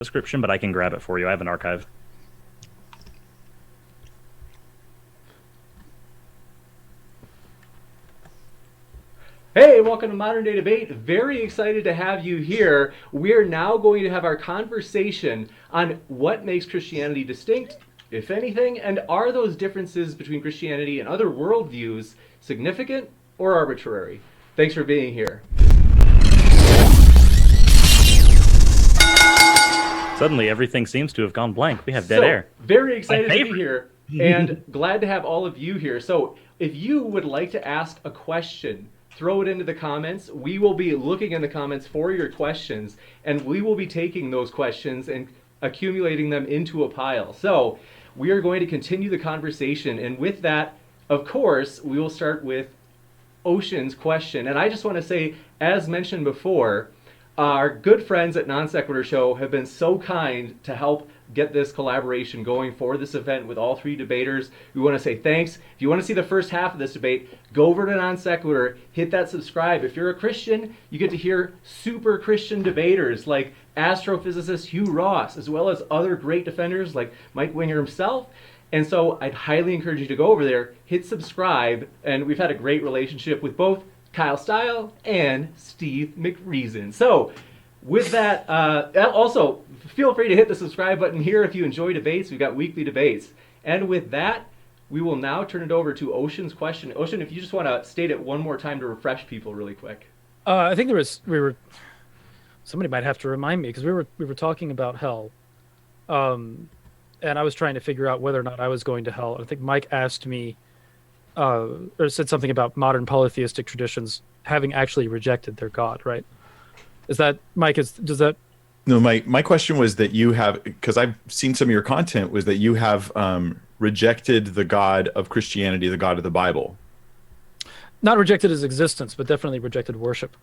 description, but I can grab it for you. I have an archive. Hey, welcome to Modern Day Debate. Very excited to have you here. We're now going to have our conversation on what makes Christianity distinct, if anything, and are those differences between Christianity and other worldviews significant or arbitrary? Thanks for being here. Suddenly, everything seems to have gone blank. We have dead air. Very excited to be here and glad to have all of you here. So if you would like to ask a question, throw it into the comments. We will be looking in the comments for your questions, and we will be taking those questions and accumulating them into a pile. So we are going to continue the conversation, and with that, of course, we will start with Ocean's question. And I just want to say, as mentioned before, our good friends at Non-Sequitur Show have been so kind to help get this collaboration going for this event with all three debaters. We want to say thanks. If you want to see the first half of this debate, go over to Non-Sequitur, hit that subscribe. If you're a Christian, you get to hear super Christian debaters like astrophysicist Hugh Ross, as well as other great defenders like Mike Winger himself. And so I'd highly encourage you to go over there, hit subscribe, and we've had a great relationship with both Kyle Stile and Steve McRae. So with that, also feel free to hit the subscribe button here if you enjoy debates. We've got weekly debates. And with that, we will now turn it over to Ocean's question. Ocean, if you just want to state it one more time to refresh people really quick. I think somebody might have to remind me, because we were talking about hell. And I was trying to figure out whether or not I was going to hell. I think Mike asked me, or said something about modern polytheistic traditions having actually rejected their God, right? Is that, Mike, does that? No, my question was that you have, because I've seen some of your content, was that you have rejected the God of Christianity, the God of the Bible. Not rejected his existence, but definitely rejected worship.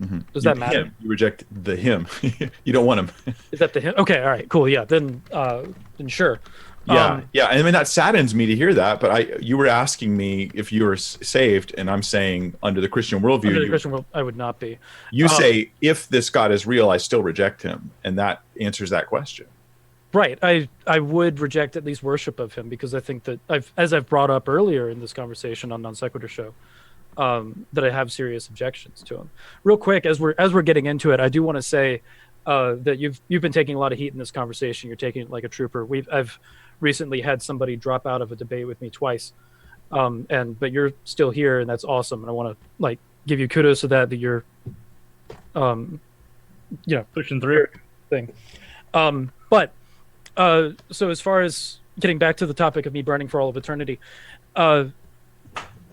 Mm-hmm. Does that matter? You reject the him. You don't want him. Is that the him? Okay, all right, cool. Yeah, then sure. Yeah. I mean, that saddens me to hear that. But you were asking me if you were saved, and I'm saying under the Christian worldview. Under the Christian world, I would not be. You say if this God is real, I still reject him, and that answers that question. Right. I would reject at least worship of him, because I think that as I've brought up earlier in this conversation on Non-Sequitur Show, that I have serious objections to him. Real quick, as we're getting into it, I do want to say that you've been taking a lot of heat in this conversation. You're taking it like a trooper. I've recently had somebody drop out of a debate with me twice, but you're still here, and that's awesome. And I want to give you kudos to that you're pushing through thing. But so as far as getting back to the topic of me burning for all of eternity,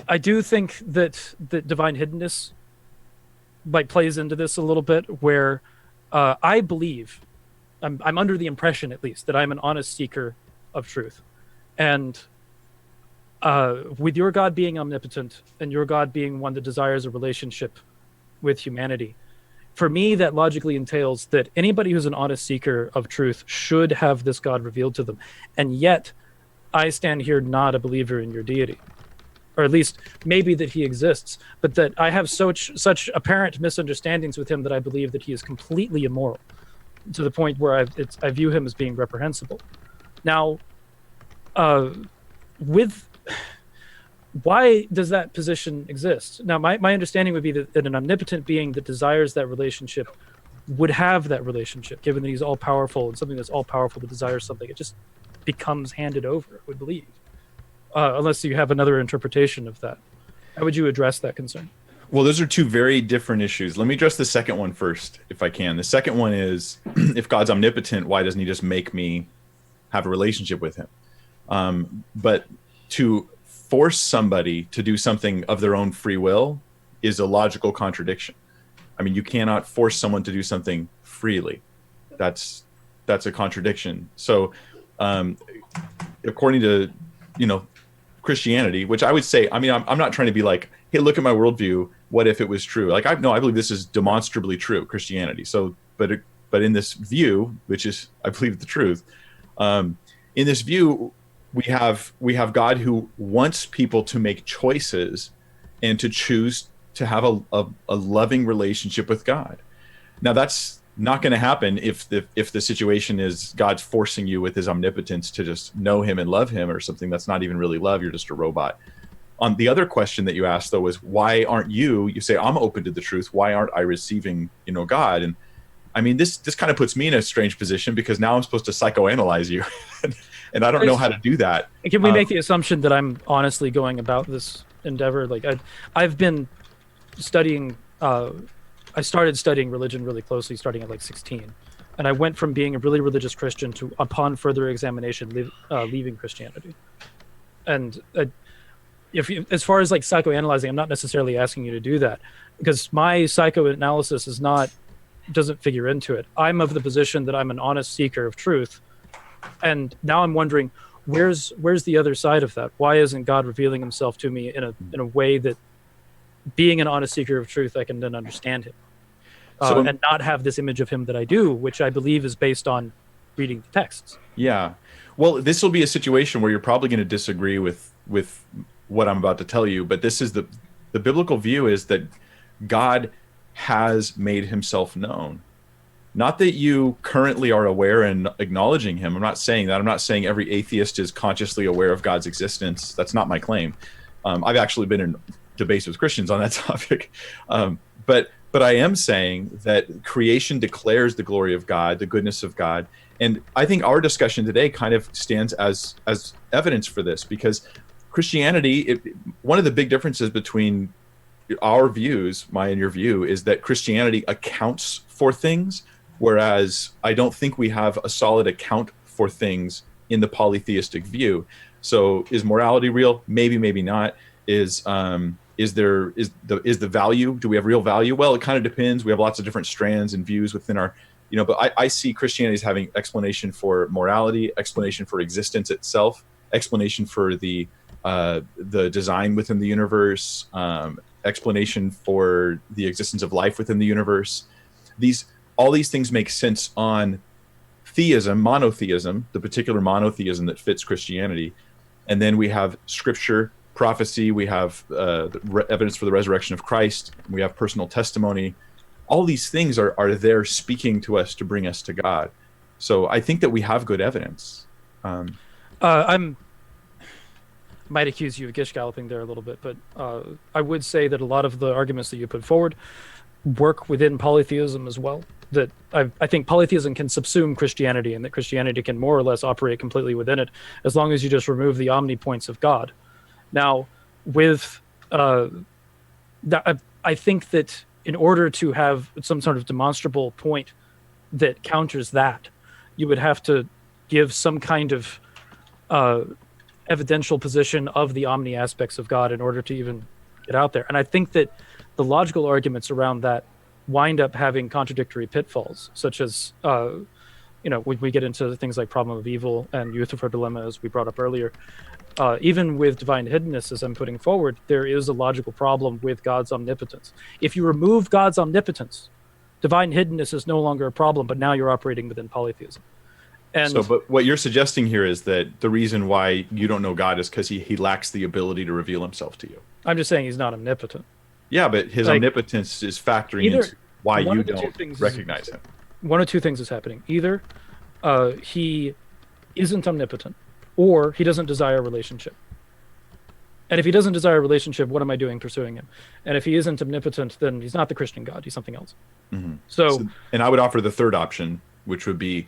I do think that divine hiddenness plays into this a little bit, where I believe I'm under the impression, at least, that I'm an honest seeker of truth. And with your God being omnipotent and your God being one that desires a relationship with humanity, for me, that logically entails that anybody who's an honest seeker of truth should have this God revealed to them. And yet, I stand here not a believer in your deity, or at least maybe that he exists, but that I have such apparent misunderstandings with him that I believe that he is completely immoral, to the point where I view him as being reprehensible. Now, why does that position exist? Now, my understanding would be that an omnipotent being that desires that relationship would have that relationship, given that he's all-powerful, and something that's all-powerful that desires something, it just becomes handed over, I would believe. Unless you have another interpretation of that. How would you address that concern? Well, those are two very different issues. Let me address the second one first, if I can. The second one is, if God's omnipotent, why doesn't he just make me have a relationship with him? But to force somebody to do something of their own free will is a logical contradiction. I mean, you cannot force someone to do something freely. That's a contradiction. So according to Christianity, which I would say, I mean, I'm not trying to be like, hey, look at my worldview, what if it was true? I believe this is demonstrably true, Christianity. So, but in this view, which is, I believe, the truth, in this view, we have God who wants people to make choices and to choose to have a loving relationship with God. Now, that's not going to happen if the situation is God's forcing you with his omnipotence to just know him and love him, or something that's not even really love. You're just a robot. On the other question that you asked, though, was why aren't you say, I'm open to the truth. Why aren't I receiving, God? And I mean, this kind of puts me in a strange position, because now I'm supposed to psychoanalyze you. And I don't know how to do that. Can we make the assumption that I'm honestly going about this endeavor? Like I've been studying, I started studying religion really closely starting at like 16. And I went from being a really religious Christian to, upon further examination, leaving Christianity. And as far as like psychoanalyzing, I'm not necessarily asking you to do that, because my psychoanalysis doesn't figure into it. I'm of the position that I'm an honest seeker of truth. And now I'm wondering, where's the other side of that? Why isn't God revealing himself to me in a way that, being an honest seeker of truth, I can then understand him, and not have this image of him that I do, which I believe is based on reading the texts. Yeah. Well, this will be a situation where you're probably going to disagree with what I'm about to tell you, but this is the biblical view is that God has made himself known. Not that you currently are aware and acknowledging him. I'm not saying that. I'm not saying every atheist is consciously aware of God's existence. That's not my claim. I've actually been in debates with Christians on that topic. But I am saying that creation declares the glory of God, the goodness of God. And I think our discussion today kind of stands as evidence for this, because Christianity, one of the big differences between our views, my and your view, is that Christianity accounts for things, whereas I don't think we have a solid account for things in the polytheistic view. So is morality real? Maybe, maybe not. Is the value? Do we have real value? Well, it kind of depends. We have lots of different strands and views within our, but I see Christianity as having explanation for morality, explanation for existence itself, explanation for the design within the universe, explanation for the existence of life within the universe. All these things make sense on theism, monotheism, the particular monotheism that fits Christianity. And then we have scripture, prophecy, we have evidence for the resurrection of Christ, we have personal testimony. All these things are there speaking to us to bring us to God. So I think that we have good evidence. I might accuse you of gish galloping there a little bit, but I would say that a lot of the arguments that you put forward work within polytheism as well. That I think polytheism can subsume Christianity, and that Christianity can more or less operate completely within it, as long as you just remove the omnipoints of God. Now, with that, I think that in order to have some sort of demonstrable point that counters that, you would have to give some kind of evidential position of the omni aspects of God in order to even get out there. And I think that the logical arguments around that wind up having contradictory pitfalls, such as, when we get into things like problem of evil and Euthyphro dilemma, as we brought up earlier. Even with divine hiddenness, as I'm putting forward, there is a logical problem with God's omnipotence. If you remove God's omnipotence, divine hiddenness is no longer a problem, but now you're operating within polytheism. And but what you're suggesting here is that the reason why you don't know God is because he lacks the ability to reveal himself to you. I'm just saying he's not omnipotent. Yeah, but his omnipotence is factoring into why you don't recognize him. One of two things is happening. Either he isn't omnipotent, or he doesn't desire a relationship. And if he doesn't desire a relationship, what am I doing pursuing him? And if he isn't omnipotent, then he's not the Christian God. He's something else. Mm-hmm. And I would offer the third option, which would be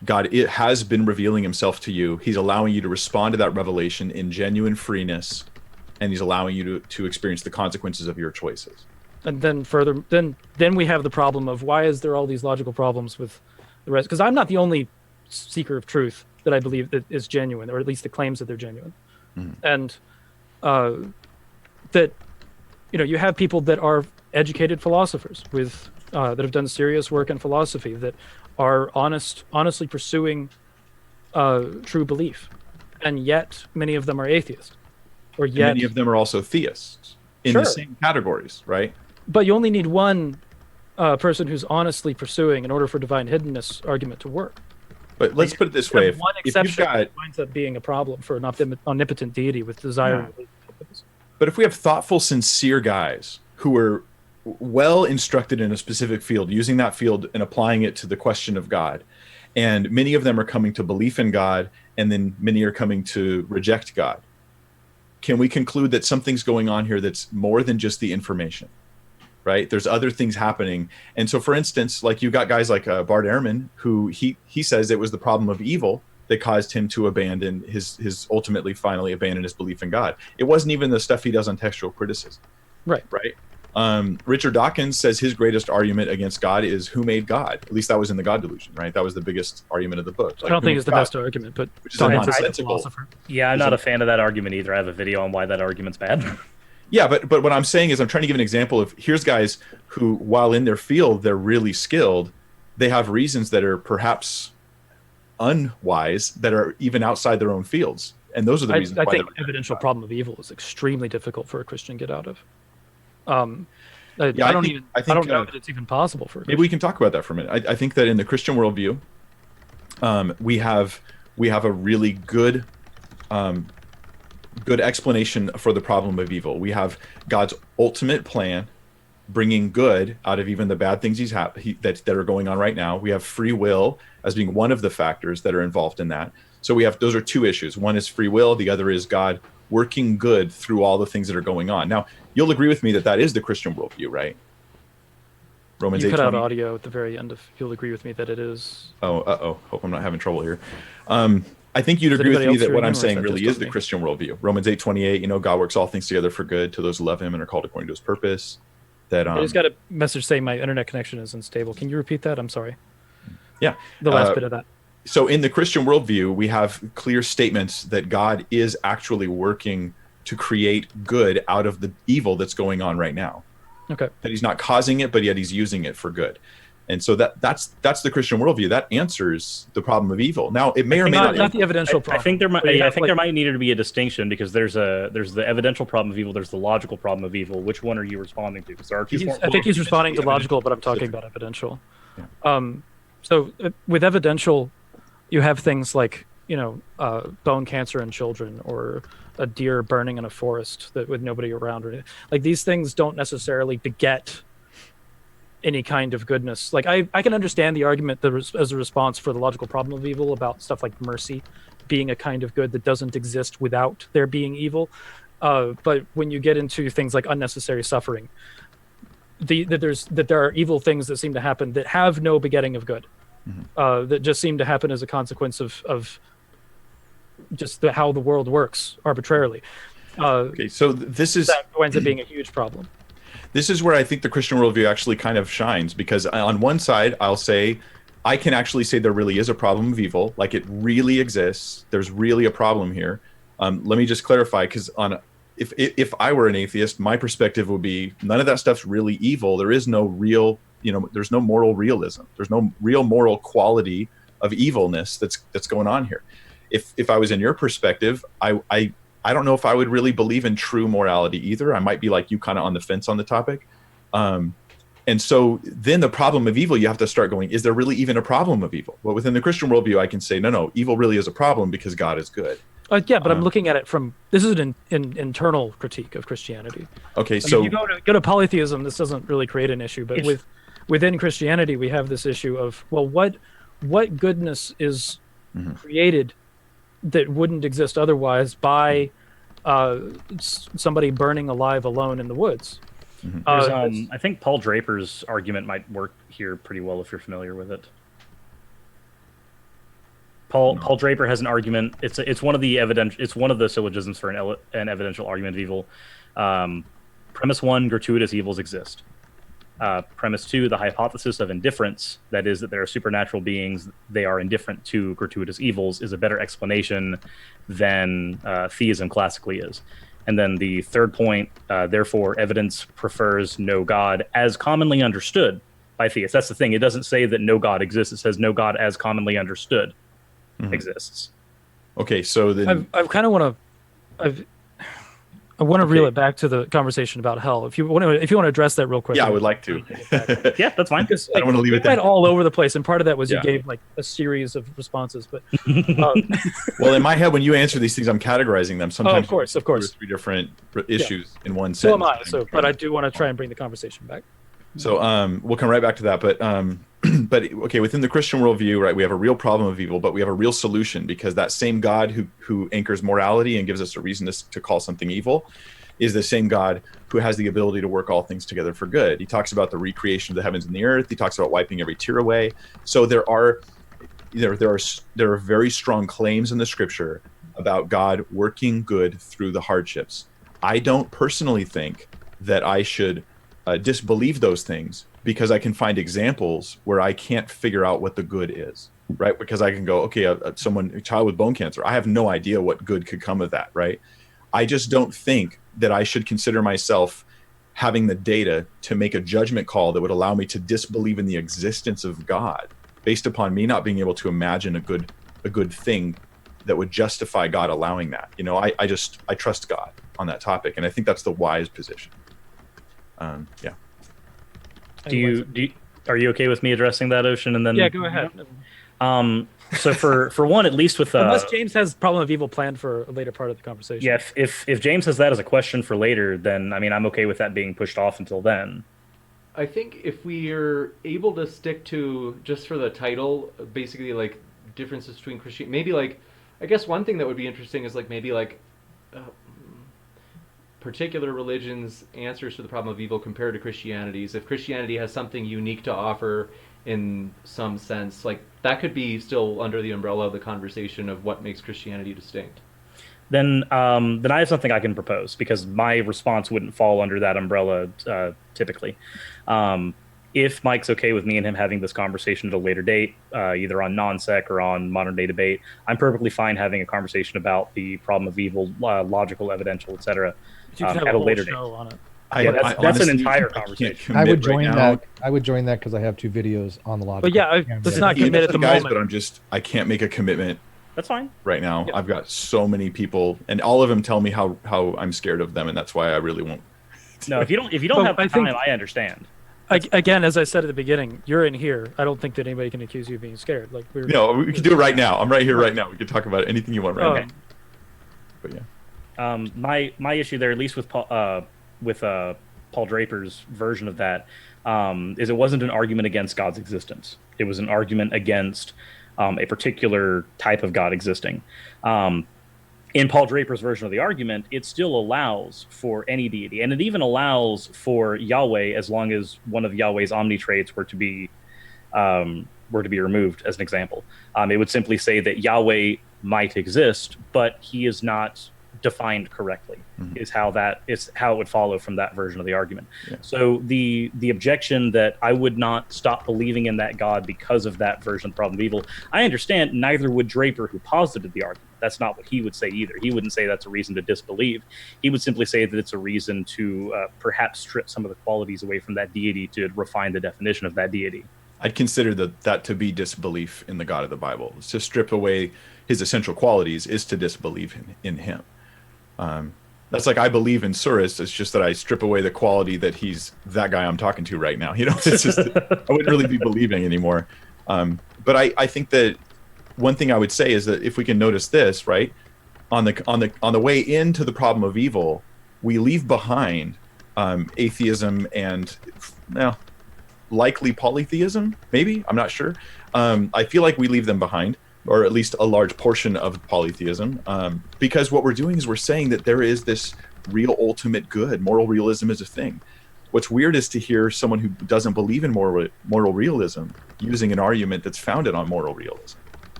God has been revealing himself to you. He's allowing you to respond to that revelation in genuine freeness, and he's allowing you to experience the consequences of your choices. And then further, then we have the problem of why is there all these logical problems with the rest? Because I'm not the only seeker of truth that I believe that is genuine, or at least the claims that they're genuine. Mm-hmm. And that, you have people that are educated philosophers with that have done serious work in philosophy that are honestly pursuing true belief, and yet many of them are atheists, or yet many of them are also theists in the same categories, right? But you only need one person who's honestly pursuing in order for divine hiddenness argument to work. But let's put it this way: one exception winds up being a problem for an omnipotent deity with desire. But if we have thoughtful, sincere guys who are well instructed in a specific field, using that field and applying it to the question of God. And many of them are coming to belief in God, and then many are coming to reject God. Can we conclude that something's going on here that's more than just the information, right? There's other things happening. And so, for instance, like you got guys like Bart Ehrman, who he says it was the problem of evil that caused him to abandon his ultimately finally abandon his belief in God. It wasn't even the stuff he does on textual criticism. Right. Richard Dawkins says his greatest argument against God is who made God. At least that was in the God Delusion, right? That was the biggest argument of the book. I don't think it's the best argument, but which is Dawkins is a nonsensical. philosopher. Yeah, I'm not a fan of that argument either. I have a video on why that argument's bad. Yeah, but what I'm saying is I'm trying to give an example of here's guys who, while in their field, they're really skilled. They have reasons that are perhaps unwise that are even outside their own fields. And those are the reasons I why think evidential problem of evil is extremely difficult for a Christian to get out of. I don't know that it's even possible for a Christian. Maybe we can talk about that for a minute. I think that in the Christian worldview, we have a really good explanation for the problem of evil. We have God's ultimate plan, bringing good out of even the bad things that are going on right now. We have free will as being one of the factors that are involved in that. So those are two issues. One is free will. The other is God working good through all the things that are going on. Now, you'll agree with me that is the Christian worldview, right? Romans 8:20. You cut out audio at the very end. You'll agree with me that it is. Oh, hope I'm not having trouble here. I think you'd agree with me that what I'm saying really is the Christian worldview. Romans 8:28. God works all things together for good to those who love Him and are called according to His purpose. That I just got a message saying my internet connection is unstable. Can you repeat that? I'm sorry. Yeah. The last bit of that. So in the Christian worldview, we have clear statements that God is actually working to create good out of the evil that's going on right now. Okay. That He's not causing it, but yet He's using it for good. And so that's the Christian worldview. That answers the problem of evil. Now, it may or may not the evidential problem. I think there might need to be a distinction because there's the evidential problem of evil, there's the logical problem of evil. Which one are you responding to? Because there are two. I think he's responding to logical, but I'm talking about evidential. Yeah. So with evidential, you have things like bone cancer in children, or a deer burning in a forest with nobody around, or like these things don't necessarily beget any kind of goodness. Like I can understand the argument as a response for the logical problem of evil about stuff like mercy being a kind of good that doesn't exist without there being evil. But when you get into things like unnecessary suffering, that there are evil things that seem to happen that have no begetting of good, that just seem to happen as a consequence of just how the world works arbitrarily. Okay, so that winds up being a huge problem. This is where I think the Christian worldview actually kind of shines, because on one side, I can actually say there really is a problem of evil, like it really exists. There's really a problem here. Let me just clarify, because if I were an atheist, my perspective would be none of that stuff's really evil. There is no real, there's no moral realism. There's no real moral quality of evilness that's going on here. If I was in your perspective, I don't know if I would really believe in true morality either. I might be like you, kind of on the fence on the topic. And so then the problem of evil, you have to start going, is there really even a problem of evil? Well, within the Christian worldview, I can say, no, evil really is a problem because God is good. Yeah, but I'm looking at it this is an internal critique of Christianity. Okay, so you go to polytheism, this doesn't really create an issue, but within Christianity, we have this issue of, well, what goodness is created that wouldn't exist otherwise by somebody burning alive alone in the woods. I think Paul Draper's argument might work here pretty well if you're familiar with it. Paul Draper has an argument. It's one of the syllogisms for an evidential argument of evil. Premise 1: gratuitous evils exist. Premise 2: the hypothesis of indifference, that is, that there are supernatural beings, they are indifferent to gratuitous evils, is a better explanation than theism classically is. And then the third point, therefore, evidence prefers no God as commonly understood by theists. That's the thing. It doesn't say that no God exists. It says no God as commonly understood exists. Okay, so then I want to reel it back to the conversation about hell. If you want to address that real quick. Yeah, I would like to. Yeah, that's fine. Because, I don't want to leave it there. All over the place, and part of that was you gave like a series of responses. But well, in my head, when you answer these things, I'm categorizing them. Sometimes, of course, two or three different issues in one sentence. So am I. But I do want to try and bring the conversation back. So we'll come right back to that. But but okay, within the Christian worldview, right, we have a real problem of evil, but we have a real solution, because that same God who anchors morality and gives us a reason to call something evil is the same God who has the ability to work all things together for good. He talks about the recreation of the heavens and the earth. He talks about wiping every tear away. So there are very strong claims in the scripture about God working good through the hardships. I don't personally think that I should disbelieve those things, because I can find examples where I can't figure out what the good is, right? Because I can go, okay, a child with bone cancer, I have no idea what good could come of that, right? I just don't think that I should consider myself having the data to make a judgment call that would allow me to disbelieve in the existence of God based upon me not being able to imagine a good thing that would justify God allowing that. You know, I trust God on that topic, and I think that's the wise position. Yeah. Are you okay with me addressing that, Ocean? And then Yeah, go ahead. So for one, at least with Unless James has problem of evil planned for a later part of the conversation. yeah, if James has that as a question for later, then I mean I'm okay with that being pushed off until then. I think if we are able to stick to, just for the title, basically like differences between Christian, maybe like, I guess one thing that would be interesting is like maybe like particular religions' answers to the problem of evil compared to Christianity's. If Christianity has something unique to offer in some sense, like that could be still under the umbrella of the conversation of what makes Christianity distinct. Then I have something I can propose, because my response wouldn't fall under that umbrella typically. If Mike's okay with me and him having this conversation at a later date, either on non-sec or on modern day debate, I'm perfectly fine having a conversation about the problem of evil, logical, evidential, etc. You could have at a a later whole date. show on it. Yeah, that's honestly, an entire I can't conversation. I would commit join right now. that. I would join that because I have 2 videos on the logical. But yeah, let's not commit at the guys, moment. but I can't make a commitment That's fine. right now. Yeah. I've got so many people, and all of them tell me how I'm scared of them, and that's why I really won't. No, if you don't But have the I think- time, I understand. Again, as I said at the beginning, you're in here. I don't think that anybody can accuse you of being scared. Like we're No, we can do it right now. I'm right here, right now. We can talk about anything you want right now. But yeah. My issue there, at least with Paul Draper's version of that, is it wasn't an argument against God's existence. It was an argument against a particular type of God existing. In Paul Draper's version of the argument, it still allows for any deity, and it even allows for Yahweh as long as one of Yahweh's omni traits were to be removed. As an example, it would simply say that Yahweh might exist, but he is not defined correctly. Is how it would follow from that version of the argument. Yeah. So the objection that I would not stop believing in that God because of that version of the problem of evil, I understand. Neither would Draper, who posited the argument. That's not what he would say either. He wouldn't say that's a reason to disbelieve. He would simply say that it's a reason to perhaps strip some of the qualities away from that deity to refine the definition of that deity. I'd consider that to be disbelief in the God of the Bible. It's to strip away his essential qualities is to disbelieve in him. That's like I believe in Surus. It's just that I strip away the quality that he's that guy I'm talking to right now. You know, it's just I wouldn't really be believing anymore. But I think that one thing I would say is that if we can notice this, right, on the way into the problem of evil, we leave behind atheism and likely polytheism. Maybe, I'm not sure. I feel like we leave them behind, or at least a large portion of polytheism, because what we're doing is we're saying that there is this real ultimate good. Moral realism is a thing. What's weird is to hear someone who doesn't believe in moral realism using an argument that's founded on moral realism.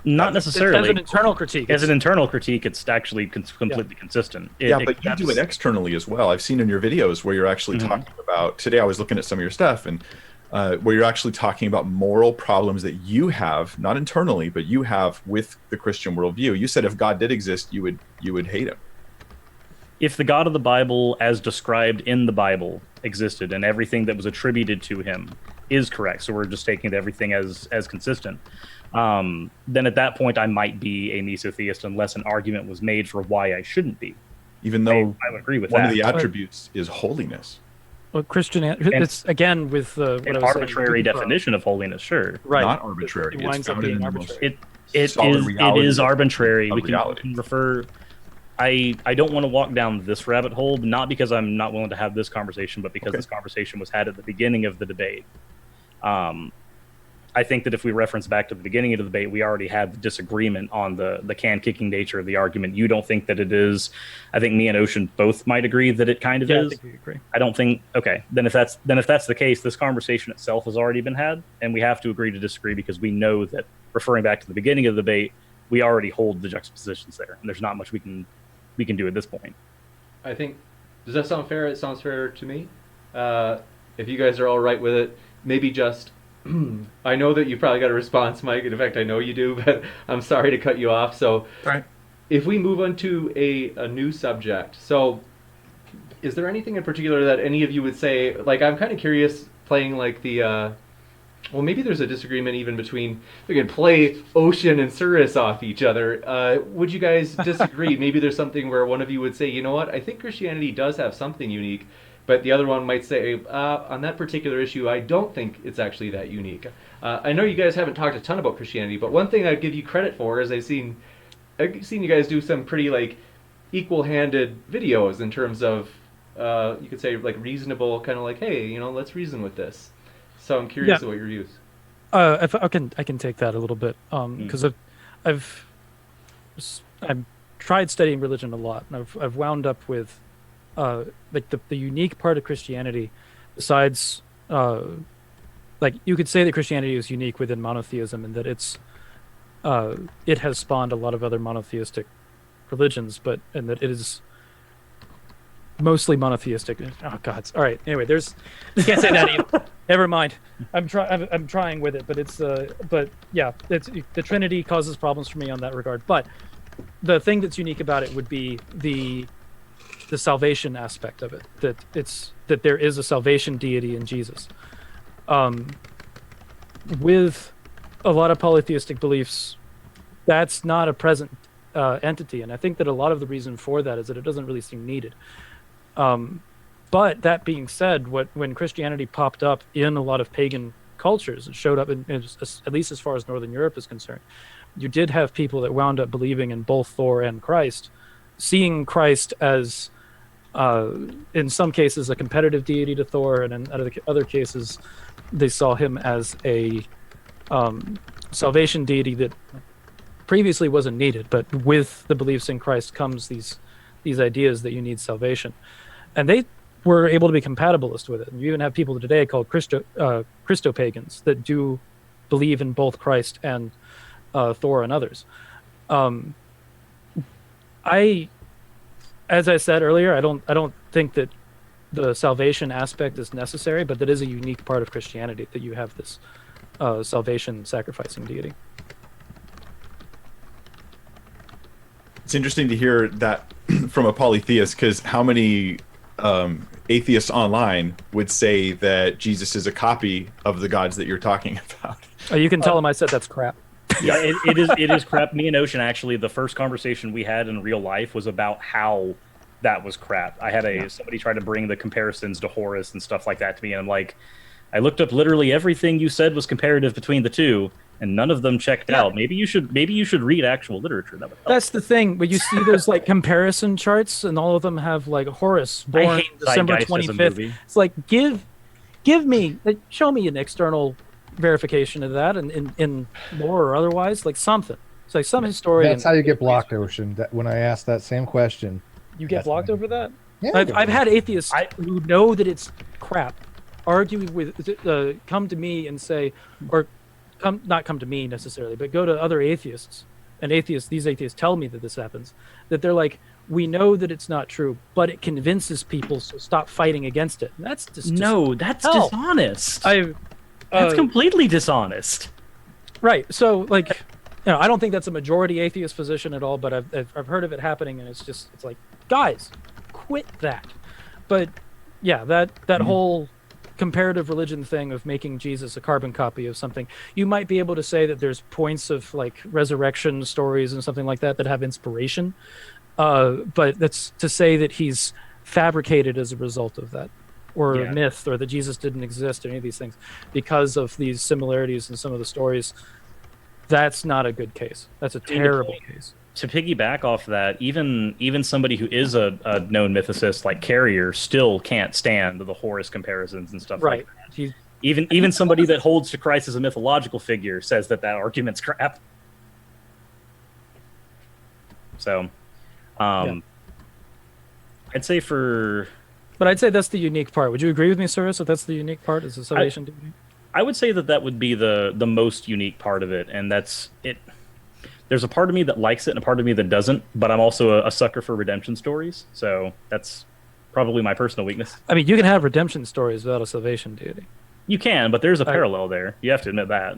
Not necessarily. As an internal critique. As an internal critique, it's actually completely consistent. But you do it externally as well. I've seen in your videos where you're actually talking about, today I was looking at some of your stuff, and where you're actually talking about moral problems that you have, not internally, but you have with the Christian worldview. You said if God did exist, you would hate him. If the God of the Bible, as described in the Bible, existed and everything that was attributed to him is correct, so we're just taking everything as consistent, then at that point I might be a mesotheist unless an argument was made for why I shouldn't be. Even though I would agree with one that. of the attributes is holiness. Well, it's again with what An I was arbitrary saying, definition of holiness, sure. right? Not arbitrary. It winds up founded being in the most arbitrary. It solid is reality arbitrary. of We can reality. refer. I don't want to walk down this rabbit hole, not because I'm not willing to have this conversation, but because this conversation was had at the beginning of the debate. I think that if we reference back to the beginning of the debate, we already had the disagreement on the can-kicking nature of the argument. You don't think that it is. I think me and Ocean both might agree that it kind of is. I think we agree. I don't think. Okay, then if that's the case, this conversation itself has already been had, and we have to agree to disagree because we know that referring back to the beginning of the debate, we already hold the juxtapositions there, and there's not much we can do at this point. I think. Does that sound fair? It sounds fair to me. If you guys are all right with it, maybe just. I know that you probably got a response, Mike. In fact, I know you do, but I'm sorry to cut you off. So, if we move on to a new subject, so is there anything in particular that any of you would say? Like, I'm kind of curious, playing like the. Well, maybe there's a disagreement even between. We can play Ocean and Cirrus off each other. Would you guys disagree? Maybe there's something where one of you would say, you know what? I think Christianity does have something unique. But the other one might say, on that particular issue, I don't think it's actually that unique. I know you guys haven't talked a ton about Christianity, but one thing I'd give you credit for is I've seen you guys do some pretty like equal-handed videos in terms of you could say like reasonable, kind of like, hey, let's reason with this. So I'm curious about your views. If I can take that a little bit because I've tried studying religion a lot, and I've wound up with. Like the unique part of Christianity, besides, like you could say that Christianity is unique within monotheism and that it has spawned a lot of other monotheistic religions, and that it is mostly monotheistic. Oh God! All right. Anyway, can't say that either. Never mind. I'm trying with it, but it's the Trinity causes problems for me on that regard. But the thing that's unique about it would be the salvation aspect of it, that there is a salvation deity in Jesus. With a lot of polytheistic beliefs, that's not a present entity, and I think that a lot of the reason for that is that it doesn't really seem needed. But that being said, when Christianity popped up in a lot of pagan cultures, it showed up at least as far as Northern Europe is concerned. You did have people that wound up believing in both Thor and Christ, seeing Christ as in some cases a competitive deity to Thor, and in other cases they saw him as a salvation deity that previously wasn't needed, but with the beliefs in Christ comes these ideas that you need salvation, and they were able to be compatibilist with it. And you even have people today called Christo-pagans that do believe in both Christ and Thor and others. As I said earlier, I don't think that the salvation aspect is necessary, but that is a unique part of Christianity, that you have this salvation sacrificing deity. It's interesting to hear that from a polytheist, because how many atheists online would say that Jesus is a copy of the gods that you're talking about? Oh, you can tell them I said that's crap. Yeah, it is crap. Me and Ocean, actually, the first conversation we had in real life was about how that was crap. I had somebody try to bring the comparisons to Horus and stuff like that to me, and I'm like, I looked up literally everything you said was comparative between the two, and none of them checked out. Maybe you should read actual literature. That would help. That's the thing. But you see those like comparison charts, and all of them have like Horus born December 25th. It's like give me, show me an external verification of that, and in lore or otherwise, like something. It's like some historian. That's how you get blocked, Ocean. When I ask that same question, you get blocked over that. Yeah, I've had atheists who know that it's crap argue with, come to me and say, or not come to me necessarily, but go to other atheists. And these atheists tell me that this happens. That they're like, we know that it's not true, but it convinces people, so stop fighting against it. And that's just that's dishonest. That's completely dishonest. Right. So, like, I don't think that's a majority atheist position at all, but I've heard of it happening, and it's like, guys, quit that. But yeah, that whole comparative religion thing of making Jesus a carbon copy of something, you might be able to say that there's points of like resurrection stories and something like that have inspiration, but that's to say that he's fabricated as a result of that, or a myth, or that Jesus didn't exist, or any of these things, because of these similarities in some of the stories. that's not a good case. That's a terrible case. To piggyback off that, even somebody who is a known mythicist like Carrier still can't stand the Horus comparisons and stuff Right. like that. Even somebody that holds to Christ as a mythological figure says that argument's crap. So, I'd say But I'd say that's the unique part. Would you agree with me, Cyrus, that that's the unique part, is the salvation duty? I would say that would be the most unique part of it, and that's it. There's a part of me that likes it and a part of me that doesn't, but I'm also a sucker for redemption stories, so that's probably my personal weakness. I mean, you can have redemption stories without a salvation duty. You can, but there's a parallel there. You have to admit that.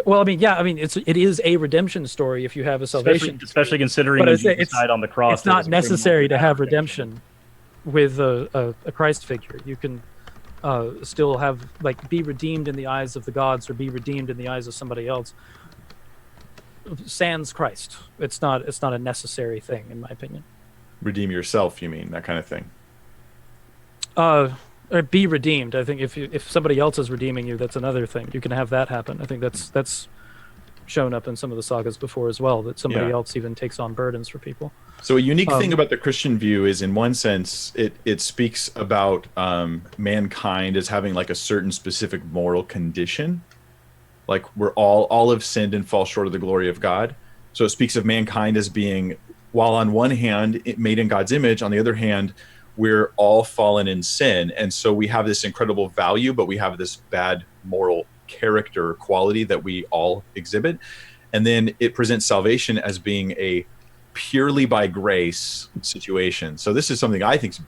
Well, I mean, yeah, I mean, it is a redemption story if you have a salvation, especially considering but Jesus died on the cross. It's not necessary to have redemption with a Christ figure. You can still have be redeemed in the eyes of the gods or be redeemed in the eyes of somebody else. Sans Christ, it's not a necessary thing, in my opinion. Redeem yourself, you mean, that kind of thing? Or be redeemed. I think if somebody else is redeeming you, that's another thing. You can have that happen. I think that's shown up in some of the sagas before as well, that somebody else even takes on burdens for people. So a unique thing about the Christian view is, in one sense, it speaks about mankind as having a certain specific moral condition. Like we're all have sinned and fall short of the glory of God. So it speaks of mankind as being, while on one hand made in God's image, on the other hand, we're all fallen in sin. And so we have this incredible value, but we have this bad moral character quality that we all exhibit. And then it presents salvation as being a purely by grace situation. So this is something I think is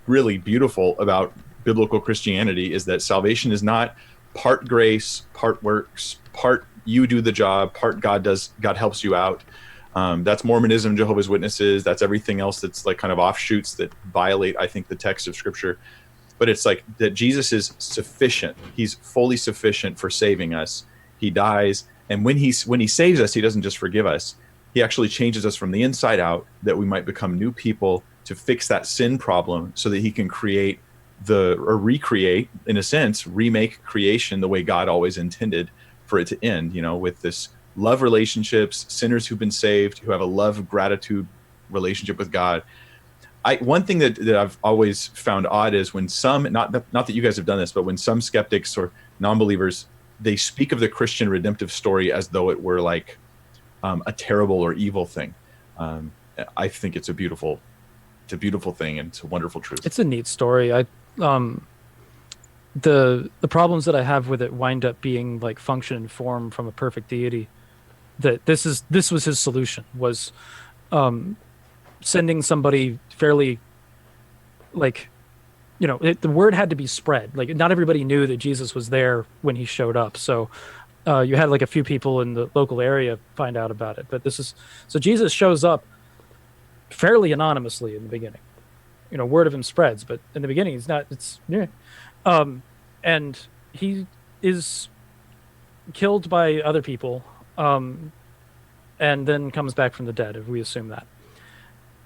really beautiful about biblical Christianity, is that salvation is not part grace, part works, part you do the job, part God helps you out. That's Mormonism, Jehovah's Witnesses. That's everything else that's kind of offshoots that violate, I think, the text of Scripture. But it's that Jesus is sufficient. He's fully sufficient for saving us. He dies, and when he saves us, he doesn't just forgive us. He actually changes us from the inside out, that we might become new people to fix that sin problem, so that he can recreate, in a sense, remake creation the way God always intended for it to end, with this love relationships, sinners who've been saved, who have a love gratitude relationship with God. One thing that I've always found odd is when some, not that you guys have done this, but when some skeptics or non-believers, they speak of the Christian redemptive story as though it were a terrible or evil thing. I think it's a beautiful thing, and it's a wonderful truth. It's a neat story. The problems that I have with it wind up being function and form from a perfect deity. That this was his solution, was sending somebody fairly the word had to be spread. Not everybody knew that Jesus was there when he showed up. So you had a few people in the local area find out about it. But so Jesus shows up fairly anonymously in the beginning. Word of him spreads, but in the beginning and he is killed by other people, and then comes back from the dead, if we assume that.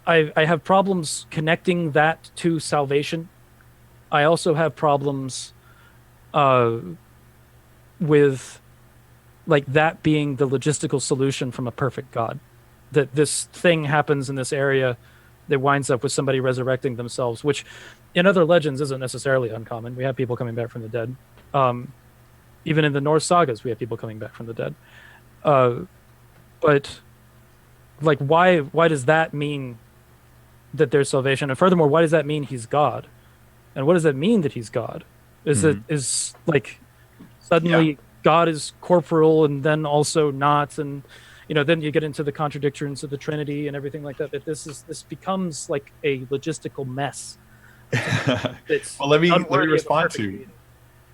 I have problems connecting that to salvation. I also have problems with that being the logistical solution from a perfect God. That this thing happens in this area that winds up with somebody resurrecting themselves, which in other legends isn't necessarily uncommon. We have people coming back from the dead. Even in the Norse sagas, we have people coming back from the dead. But why does that mean that there's salvation? And furthermore, why does that mean he's God? And what does that mean that he's God? Suddenly God is corporal and then also not, and then you get into the contradictions of the Trinity and everything like that. That this becomes a logistical mess. Well, let me respond to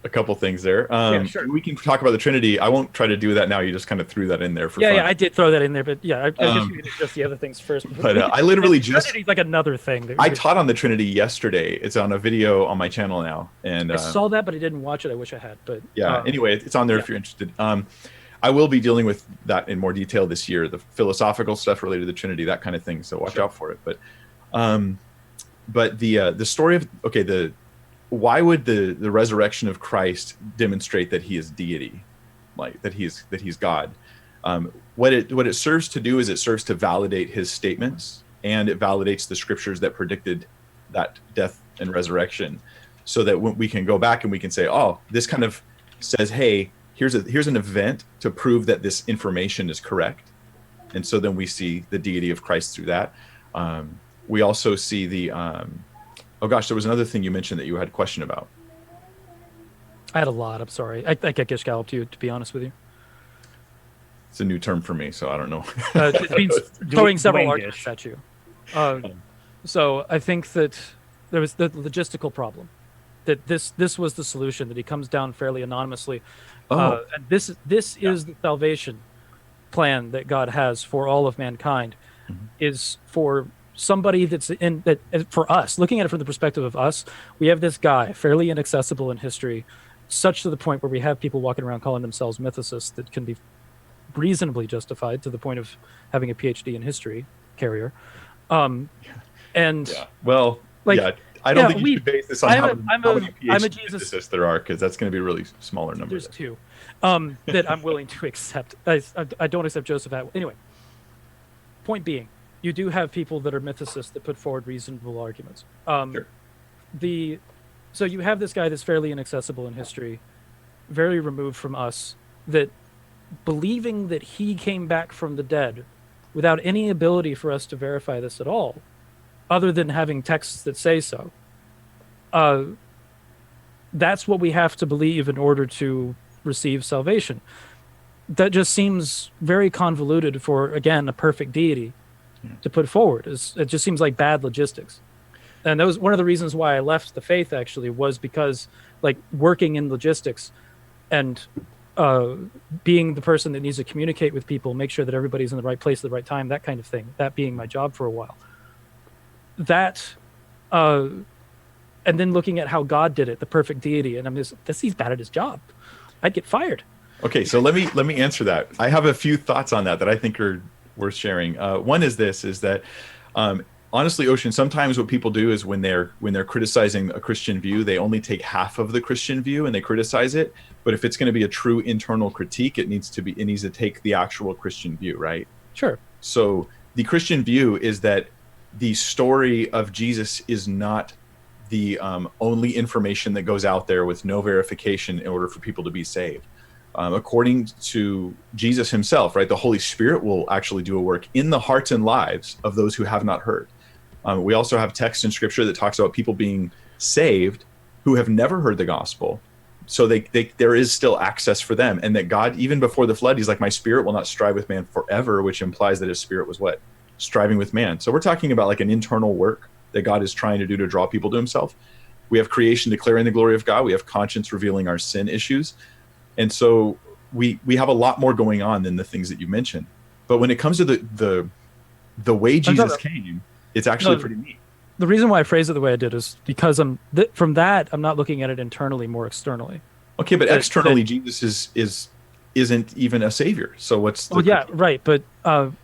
a couple things there. Sure. We can talk about the Trinity. I won't try to do that now. You just kind of threw that in there for fun. Yeah, I did throw that in there, but I guess you can address the other things first. But I literally just Trinity's another thing. I taught on the Trinity yesterday. It's on a video on my channel now, and I saw that, but I didn't watch it. I wish I had. But anyway, it's on there if you're interested. I will be dealing with that in more detail this year, the philosophical stuff related to the Trinity, that kind of thing. So watch out for it. But the story of why would the resurrection of Christ demonstrate that he is deity, that he's God? What it serves to do is it serves to validate his statements, and it validates the scriptures that predicted that death and resurrection, so that we can go back and we can say, oh, this kind of says, hey, here's an event to prove that this information is correct. And so then we see the deity of Christ through that. We also see the oh gosh, there was another thing you mentioned that you had a question about. I had a lot. I'm sorry. I think I gish galloped you, to be honest with you. It's a new term for me, so I don't know. It means throwing several Dwayne arguments Gish. at you. So I think that there was the logistical problem, that this was the solution, that he comes down fairly anonymously. And this is the salvation plan that God has for all of mankind, is for somebody that's in that. For us, looking at it from the perspective of us, we have this guy fairly inaccessible in history, such to the point where we have people walking around calling themselves mythicists that can be reasonably justified, to the point of having a PhD in history carrier. And Yeah. Well, like, yeah, I don't think you should base this on how many I'm a PhD Jesus. physicists there are, because that's going to be a really smaller number. There's two that I'm willing to accept. I don't accept Joseph Atwood. Anyway, point being, you do have people that are mythicists that put forward reasonable arguments. Sure. So you have this guy that's fairly inaccessible in history, very removed from us, that believing that he came back from the dead without any ability for us to verify this at all, other than having texts that say so. That's what we have to believe in order to receive salvation. That just seems very convoluted for, again, a perfect deity to put forward. It just seems like bad logistics. And that was one of the reasons why I left the faith, actually, was because, like, working in logistics and being the person that needs to communicate with people, make sure that everybody's in the right place at the right time, that kind of thing, that being my job for a while. That, and then looking at how God did it, the perfect deity, and I'm just, he's bad at his job. I'd get fired. Okay, so let me answer that. I have a few thoughts on that I think are worth sharing. One is that honestly, Ocean, sometimes what people do is when they're criticizing a Christian view, they only take half of the Christian view and they criticize it. But if it's going to be a true internal critique, it needs to take the actual Christian view, right? Sure. So the Christian view is that the story of Jesus is not the only information that goes out there with no verification in order for people to be saved. According to Jesus himself, right, the Holy Spirit will actually do a work in the hearts and lives of those who have not heard. We also have text in Scripture that talks about people being saved who have never heard the gospel. So there is still access for them, and that God, even before the flood, he's like, my spirit will not strive with man forever, which implies that his spirit was what? Striving with man. So we're talking about like an internal work that God is trying to do to draw people to himself. We have creation declaring the glory of God. We have conscience revealing our sin issues. And so we have a lot more going on than the things that you mentioned. But when it comes to the way Jesus came, it's actually pretty neat. The reason why I phrase it the way I did is because from that, I'm not looking at it internally, more externally. Okay, but externally, Jesus isn't even a savior. So what's the yeah, right. But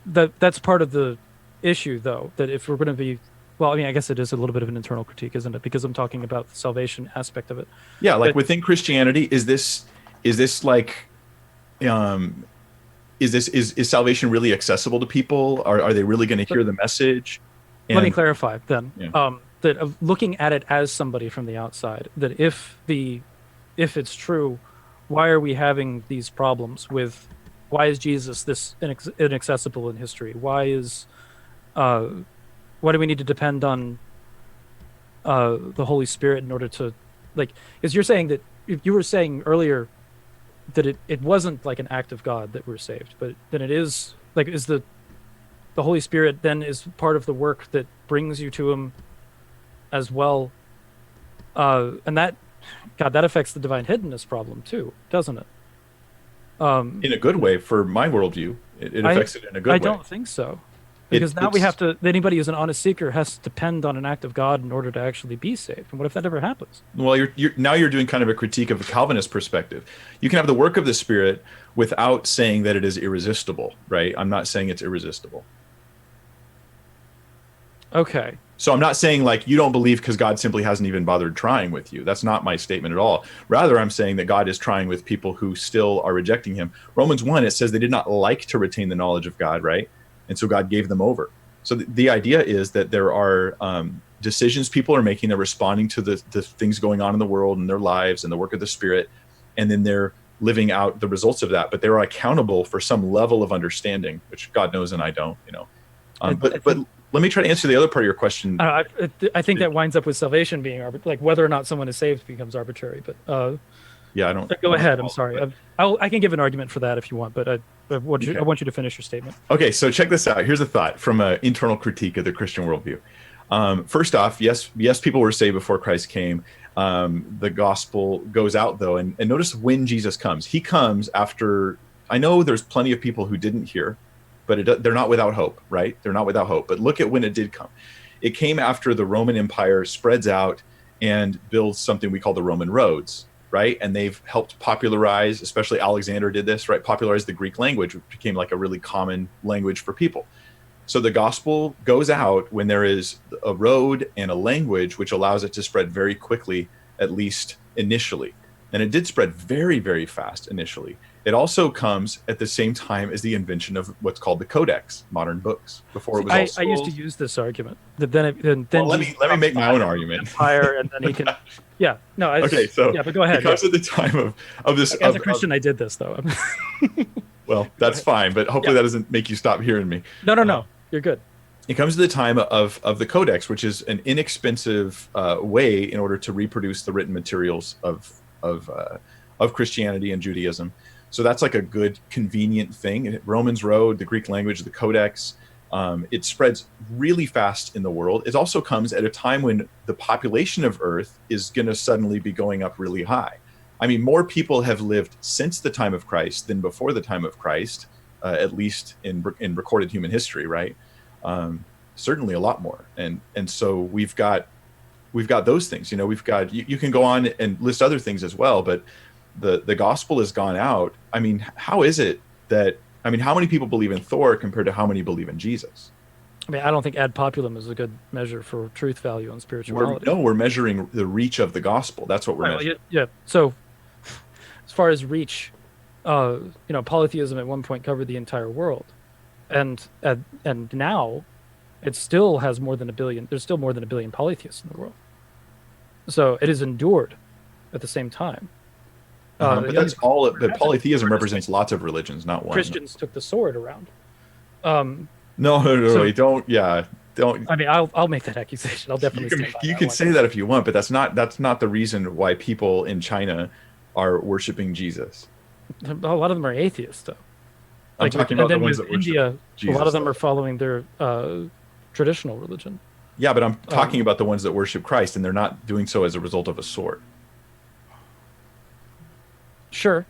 that's part of the issue, though, that if we're going to be, well, I mean, I guess it is a little bit of an internal critique, isn't it? Because I'm talking about the salvation aspect of it. Yeah, like within Christianity, is salvation really accessible to people? Are they really going to hear the message? Let me clarify then. Yeah. That of looking at it as somebody from the outside, that if it's true, why are we having these problems with? Why is Jesus this inaccessible in history? Why do we need to depend on the Holy Spirit in order to, like? Is you're saying that you were saying earlier that it wasn't like an act of God that we're saved, but then it is like, is the Holy Spirit then is part of the work that brings you to him as well, and that affects the divine hiddenness problem too, doesn't it? In a good way, for my worldview, it affects it in a good way. I don't think so, because now we have to. Anybody who's an honest seeker has to depend on an act of God in order to actually be saved. And what if that never happens? Well, you're doing kind of a critique of a Calvinist perspective. You can have the work of the Spirit without saying that it is irresistible, right? I'm not saying it's irresistible. Okay. So I'm not saying like you don't believe because God simply hasn't even bothered trying with you. That's not my statement at all. Rather, I'm saying that God is trying with people who still are rejecting him. Romans 1, it says they did not like to retain the knowledge of God, right? And so God gave them over. So the idea is that there are decisions people are making. They're responding to the things going on in the world and their lives and the work of the Spirit. And then they're living out the results of that. But they're accountable for some level of understanding, which God knows and I don't, you know. But let me try to answer the other part of your question. I think that winds up with salvation being like whether or not someone is saved becomes arbitrary. But yeah, I don't. Go ahead. I'm sorry. I can give an argument for that if you want, but I want you to finish your statement. Okay, so check this out. Here's a thought from an internal critique of the Christian worldview. First off, yes, people were saved before Christ came. The gospel goes out though, and notice when Jesus comes. He comes after. I know there's plenty of people who didn't hear. But they're not without hope, right? They're not without hope. But look at when it did come. It came after the Roman Empire spreads out and builds something we call the Roman roads, right? And they've helped popularize, especially Alexander did this, right? Popularize the Greek language, which became like a really common language for people. So the gospel goes out when there is a road and a language which allows it to spread very quickly, at least initially. And it did spread very, very fast initially. It also comes at the same time as the invention of what's called the Codex, modern books. Before it was I used to use this argument. That then let me make my own argument. Empire, and then he can. Yeah. No. Okay. So yeah, but go ahead. Because at the time of this, as a Christian, I did this though. Well, that's fine, but hopefully that doesn't make you stop hearing me. No. You're good. It comes to the time of the Codex, which is an inexpensive way in order to reproduce the written materials of Christianity and Judaism. So that's like a good, convenient thing. Romans Road, the Greek language, the Codex, it spreads really fast in the world. It also comes at a time when the population of Earth is going to suddenly be going up really high. I mean, more people have lived since the time of Christ than before the time of Christ, at least in recorded human history, right? Certainly a lot more. And so we've got those things. You know, you can go on and list other things as well, but the gospel has gone out. I mean, how is it that, how many people believe in Thor compared to how many believe in Jesus? I mean, I don't think ad populum is a good measure for truth value and spirituality. We're measuring the reach of the gospel. That's what we're measuring. Yeah. So as far as reach, polytheism at one point covered the entire world. And now it still has more than 1 billion. There's still more than 1 billion polytheists in the world. So it has endured at the same time. But that's all. But polytheism represents lots of religions, not one. Christians took the sword around. No, so, don't. Yeah, don't. I mean, I'll make that accusation. I'll definitely. You can say that if you want, but that's not the reason why people in China are worshiping Jesus. A lot of them are atheists, though. I'm talking about the ones that India, Jesus, a lot of them are following their traditional religion. Yeah, but I'm talking about the ones that worship Christ, and they're not doing so as a result of a sword. Sure,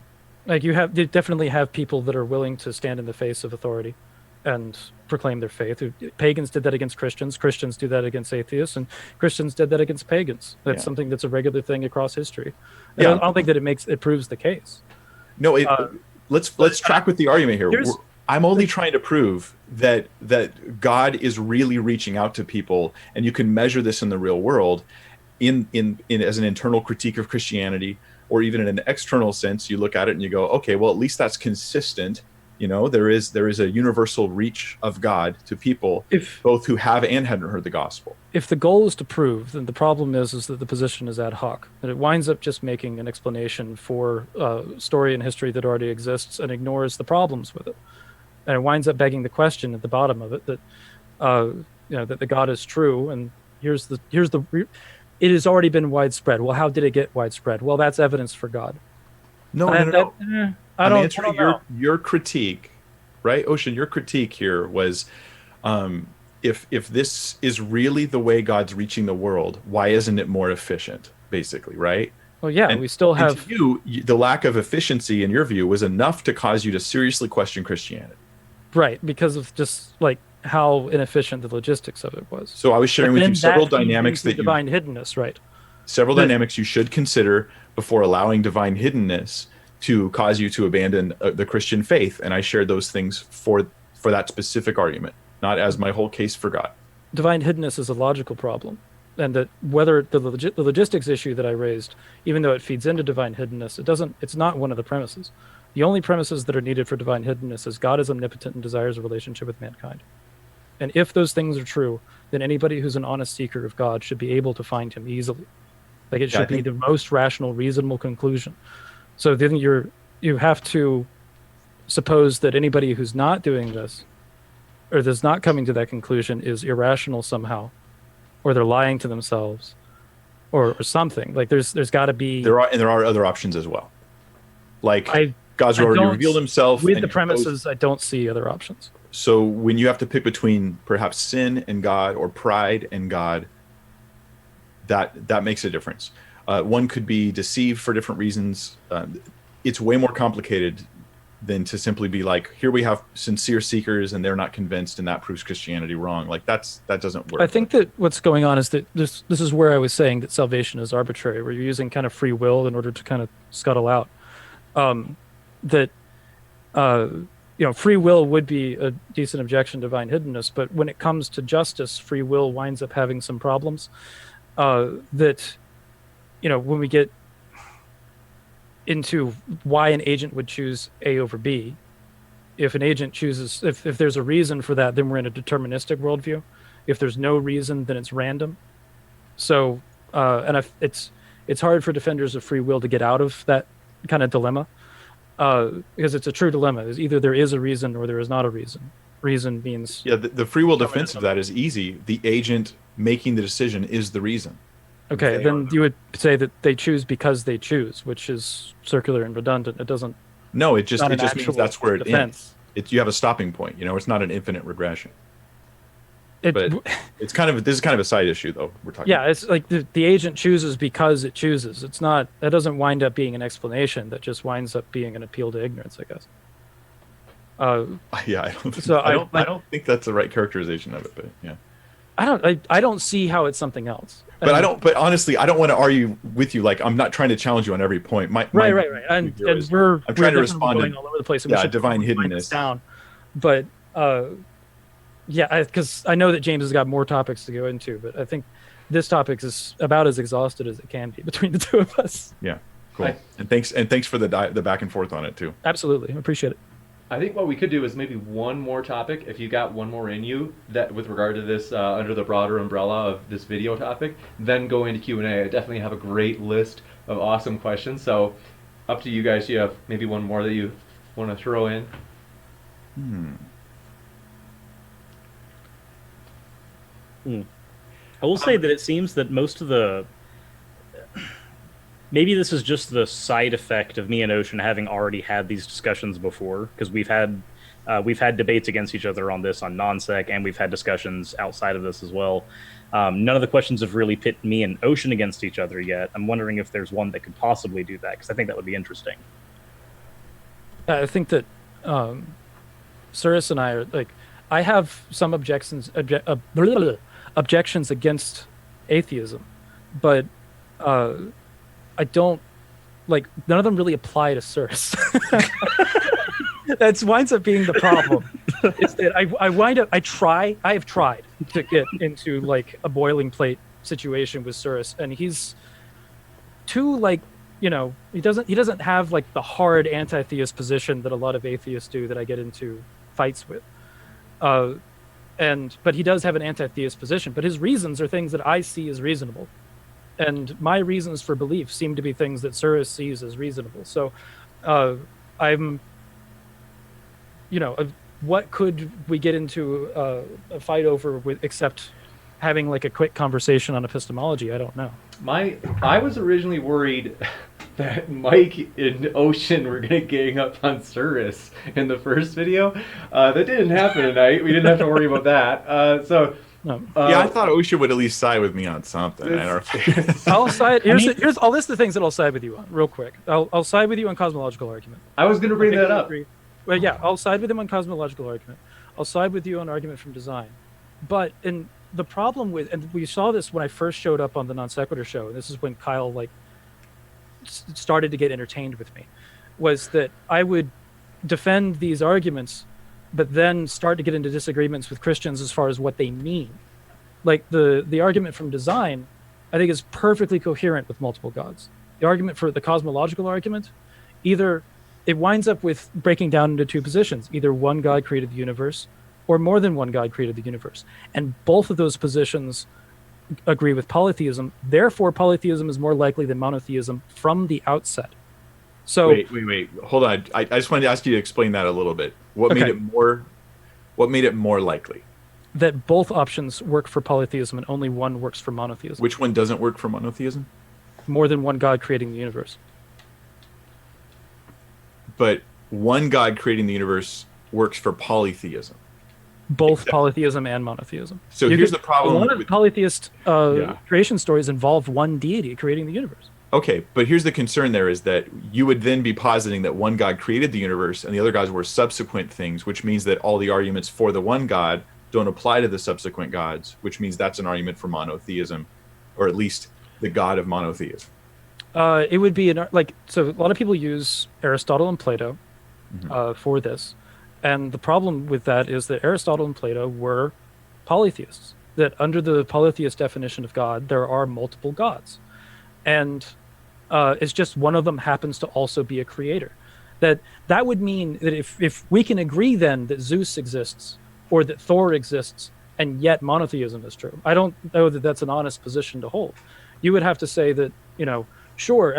like you definitely have people that are willing to stand in the face of authority and proclaim their faith. Pagans did that against Christians. Christians do that against atheists, and Christians did that against pagans. That's something that's a regular thing across history. And I don't think that it proves the case. No, let's track with the argument here. I'm only trying to prove that God is really reaching out to people, and you can measure this in the real world, in as an internal critique of Christianity, or even in an external sense. You look at it and you go, okay, well, at least that's consistent. You know, there is a universal reach of God to people, both who have and hadn't heard the gospel. If the goal is to prove, then the problem is that the position is ad hoc, and it winds up just making an explanation for story and history that already exists and ignores the problems with it. And it winds up begging the question at the bottom of it that that the God is true, and here's the it has already been widespread. Well, how did it get widespread? Well, that's evidence for God. No. I don't answering your critique, right, Ocean? Your critique here was, if this is really the way God's reaching the world, why isn't it more efficient? Basically, right? Well, yeah, we still have. And to you, the lack of efficiency, in your view, was enough to cause you to seriously question Christianity. Right, because of just like how inefficient the logistics of it was. So I was sharing with you several dynamics that divine hiddenness, right? Several dynamics you should consider before allowing divine hiddenness to cause you to abandon the Christian faith, and I shared those things for that specific argument, not as my whole case for God. divine hiddenness is a logical problem, and that whether the logistics issue that I raised, even though it feeds into divine hiddenness, it's not one of the premises. The only premises that are needed for divine hiddenness is God is omnipotent and desires a relationship with mankind. And if those things are true, then anybody who's an honest seeker of God should be able to find him easily. Like it should be the most rational, reasonable conclusion. So then you have to suppose that anybody who's not doing this, or that's not coming to that conclusion, is irrational somehow, or they're lying to themselves, or something. Like there's got to be. There are other options as well. Like God's already revealed himself. With the premises, I don't see other options. So when you have to pick between perhaps sin and God or pride and God, that makes a difference. One could be deceived for different reasons. It's way more complicated than to simply be like, here we have sincere seekers and they're not convinced and that proves Christianity wrong. Like that doesn't work. I think that what's going on is that this is where I was saying that salvation is arbitrary, where you're using kind of free will in order to kind of scuttle out. Free will would be a decent objection to divine hiddenness, but when it comes to justice, free will winds up having some problems. When we get into why an agent would choose A over B, if an agent chooses, if there's a reason for that, then we're in a deterministic worldview. If there's no reason, then it's random. So, it's hard for defenders of free will to get out of that kind of dilemma. Because it's a true dilemma. Is either there is a reason or there is not a reason. Reason means the free will defense of that is easy. The agent making the decision is the reason. Okay, then you would say that they choose because they choose, which is circular and redundant. It doesn't. No, it just means that's where it defense. ends. You have a stopping point. It's not an infinite regression. But it's this is kind of a side issue though. We're talking. Yeah, it's like the agent chooses because it chooses. It's not. That doesn't wind up being an explanation. That just winds up being an appeal to ignorance, I guess. Yeah, I don't think that's the right characterization of it, but yeah. I don't see how it's something else. But honestly, I don't want to argue with you. Like I'm not trying to challenge you on every point. Right. And I'm trying to respond going all over the place. And divine hiddenness down, but because I know that James has got more topics to go into, but I think this topic is about as exhausted as it can be between the two of us. Yeah, cool. And thanks for the back and forth on it too. Absolutely, I appreciate it. I think what we could do is maybe one more topic, if you got one more in you, that with regard to this under the broader umbrella of this video topic, then go into Q&A. I definitely have a great list of awesome questions. So up to you guys. You have maybe one more that you want to throw in? I will say that it seems that most of the... Maybe this is just the side effect of me and Ocean having already had these discussions before, because we've had debates against each other on this on non-sec, and we've had discussions outside of this as well. None of the questions have really pit me and Ocean against each other yet. I'm wondering if there's one that could possibly do that, because I think that would be interesting. I think that Cyrus and I are like, I have some objections against atheism, but I don't like, none of them really apply to Cyrus. That winds up being the problem. Is that I have tried to get into like a boiling plate situation with Cyrus, and he's too he doesn't have like the hard anti-theist position that a lot of atheists do that I get into fights with. But he does have an anti-theist position, but his reasons are things that I see as reasonable. And my reasons for belief seem to be things that Cyrus sees as reasonable. So I'm, what could we get into a fight over with except having like a quick conversation on epistemology? I don't know. I was originally worried that Mike and Ocean were going to gang up on Cyrus in the first video. That didn't happen tonight. We didn't have to worry about that. Yeah, I thought Ocean would at least side with me on something. I'll side. Here's I'll list the things that I'll side with you on real quick. I'll side with you on cosmological argument. I was going to bring that up. Well, yeah, I'll side with him on cosmological argument. I'll side with you on argument from design. But the problem with, and we saw this when I first showed up on the Non-Sequitur Show, and this is when Kyle started to get entertained with me, was that I would defend these arguments, but then start to get into disagreements with Christians as far as what they mean. like the argument from design, I think is perfectly coherent with multiple gods. The argument for the cosmological argument, either it winds up with breaking down into two positions. Either one God created the universe, or more than one God created the universe. And both of those positions agree with polytheism. Therefore, polytheism is more likely than monotheism from the outset. So wait. Hold on. I just wanted to ask you to explain that a little bit. What Okay. made it more? What made it more likely? that both options work for polytheism and only one works for monotheism. Which one doesn't work for monotheism? More than one God creating the universe. But one God creating the universe works for polytheism. Both Except- polytheism and monotheism. So here's the problem A lot of with- polytheist Yeah. creation stories involve one deity creating the universe. Okay, but here's the concern there is that you would then be positing that one God created the universe and the other gods were subsequent things, which means that all the arguments for the one God don't apply to the subsequent gods, which means that's an argument for monotheism, or at least the God of monotheism. It would be so a lot of people use Aristotle and Plato for this, and the problem with that is that Aristotle and Plato were polytheists. That under the polytheist definition of God, there are multiple gods, and it's just one of them happens to also be a creator. That would mean that if we can agree then that Zeus exists or that Thor exists, and yet monotheism is true, I don't know that that's an honest position to hold. You would have to say that, sure,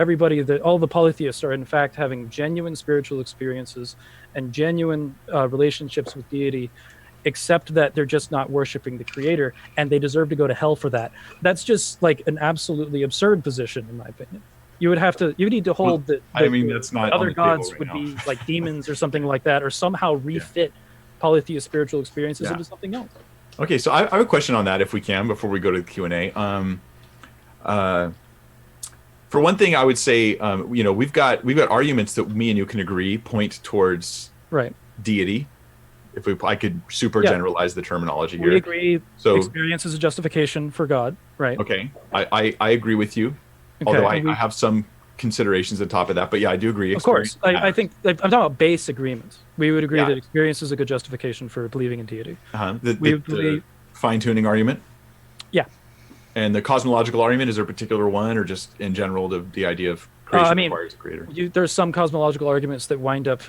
all the polytheists are in fact having genuine spiritual experiences and genuine relationships with deity, except that they're just not worshiping the creator and they deserve to go to hell for that. That's just like an absolutely absurd position, in my opinion. You need to hold that That's not other on the table gods right would now. be like demons or something like that, or somehow refit polytheist spiritual experiences into something else. Okay, so I have a question on that, if we can, before we go to the Q&A. For one thing, I would say, we've got arguments that me and you can agree point towards Right. deity. I could super generalize the terminology here. We agree. So Experience is a justification for God, right? okay, I agree with you. Okay, Although and I have some considerations on top of that, but yeah, I do agree. Of course, I think I'm talking about base agreements. We would agree Yeah. that experience is a good justification for believing in deity. The believe- fine-tuning argument. Yeah. And the cosmological argument, is there a particular one, or just in general the idea of creation requires a creator? There's some cosmological arguments that wind up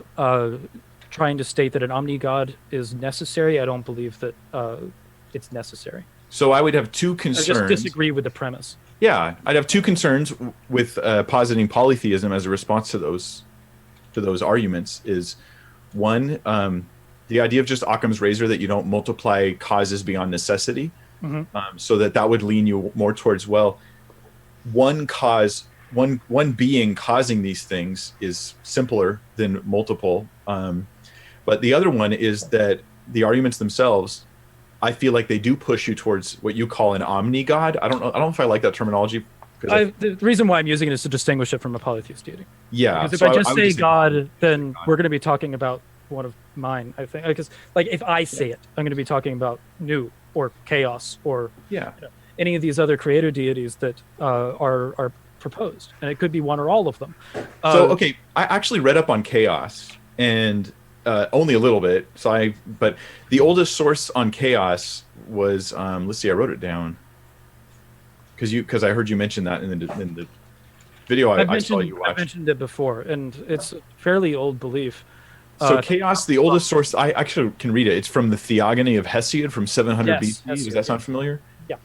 trying to state that an omni-god is necessary. I don't believe that it's necessary. So I would have two I concerns. just disagree with the premise. Yeah, I'd have two concerns with positing polytheism as a response to those arguments. Is one, the idea of just Occam's razor, that you don't multiply causes beyond necessity, so that would lean you more towards, well, one being causing these things is simpler than multiple. But the other one is that the arguments themselves, I feel like they do push you towards what you call an omni-god. I don't know if I like that terminology. The reason why I'm using it is to distinguish it from a polytheist deity. Yeah. Because if so I just would say say God, then we're going to be talking about one of mine, I think. Because if I say it, I'm going to be talking about Nu or Chaos or yeah. any of these other creator deities that are proposed, and it could be one or all of them. So okay, I actually read up on Chaos, and only a little bit. But the oldest source on Chaos was let's see, I wrote it down because I heard you mention that in the video I saw you watch. I mentioned it before, and it's a fairly old belief. So Chaos, the oldest source, I actually can read it. It's from the Theogony of Hesiod from 700 Yes, BC. Hesiod, Does that sound familiar? Yeah.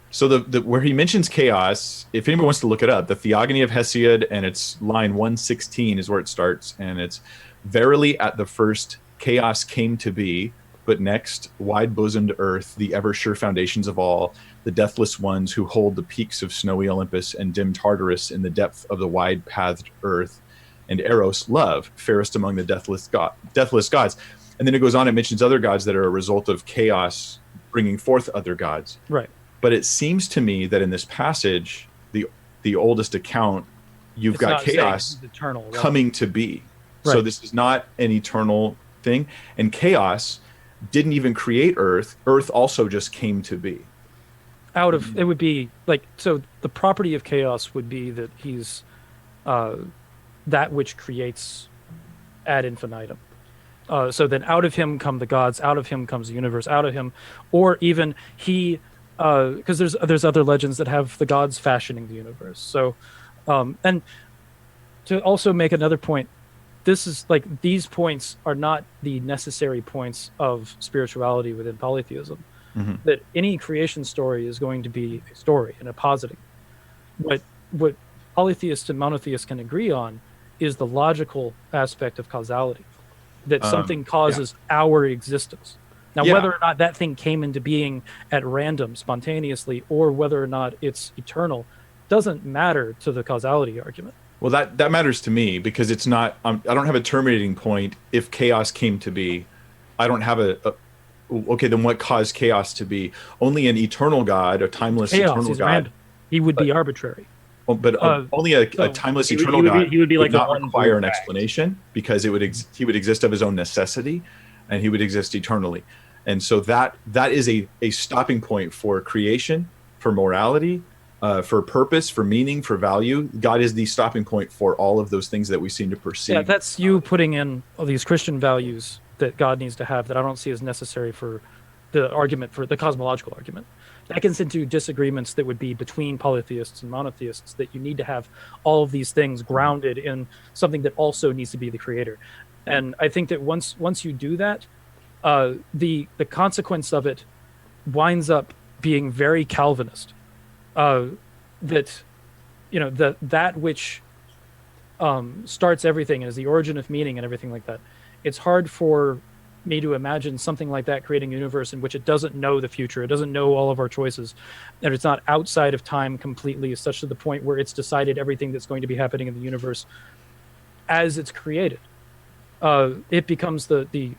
So the where he mentions Chaos, if anyone wants to look it up, the Theogony of Hesiod, and it's line 116 is where it starts, and it's verily at the first chaos came to be, but next wide-bosomed earth, the ever-sure foundations of all, the deathless ones who hold the peaks of snowy Olympus and dim Tartarus in the depth of the wide-pathed earth, and Eros, love, fairest among the deathless gods. And then it goes on, it mentions other gods that are a result of chaos bringing forth other gods. Right. But it seems to me that in this passage, the oldest account, you've It's got not saying chaos it's eternal, right? coming to be. So Right. this is not an eternal thing. And chaos didn't even create Earth. Earth also just came to be. It would be so the property of chaos would be that he's that which creates ad infinitum. So then out of him come the gods, out of him comes the universe, out of him, or even he because there's other legends that have the gods fashioning the universe. So, and to also make another point, this is like these points are not the necessary points of spirituality within polytheism. That any creation story is going to be a story and a positing. What polytheists and monotheists can agree on is the logical aspect of causality, that something causes our existence. Now, whether or not that thing came into being at random, spontaneously, or whether or not it's eternal, doesn't matter to the causality argument. Well, that matters to me because it's not. I don't have a terminating point. If chaos came to be, I don't have okay, then what caused chaos to be? Only an eternal God, a timeless eternal God. Random. He would be arbitrary. But only a timeless eternal God he would be like would not the one require an fact. explanation because he would exist of his own necessity, and he would exist eternally. And so that is a stopping point for creation, for morality, for purpose, for meaning, for value. God is the stopping point for all of those things that we seem to perceive. Yeah, that's you putting in all these Christian values that God needs to have that I don't see as necessary for the argument, for the cosmological argument. That gets into disagreements that would be between polytheists and monotheists, that you need to have all of these things grounded in something that also needs to be the creator. And I think that once you do that, the consequence of it winds up being very Calvinist. That that which starts everything and is the origin of meaning and everything like that. It's hard for me to imagine something like that creating a universe in which it doesn't know the future, it doesn't know all of our choices, and it's not outside of time completely, such to the point where it's decided everything that's going to be happening in the universe as it's created. It becomes it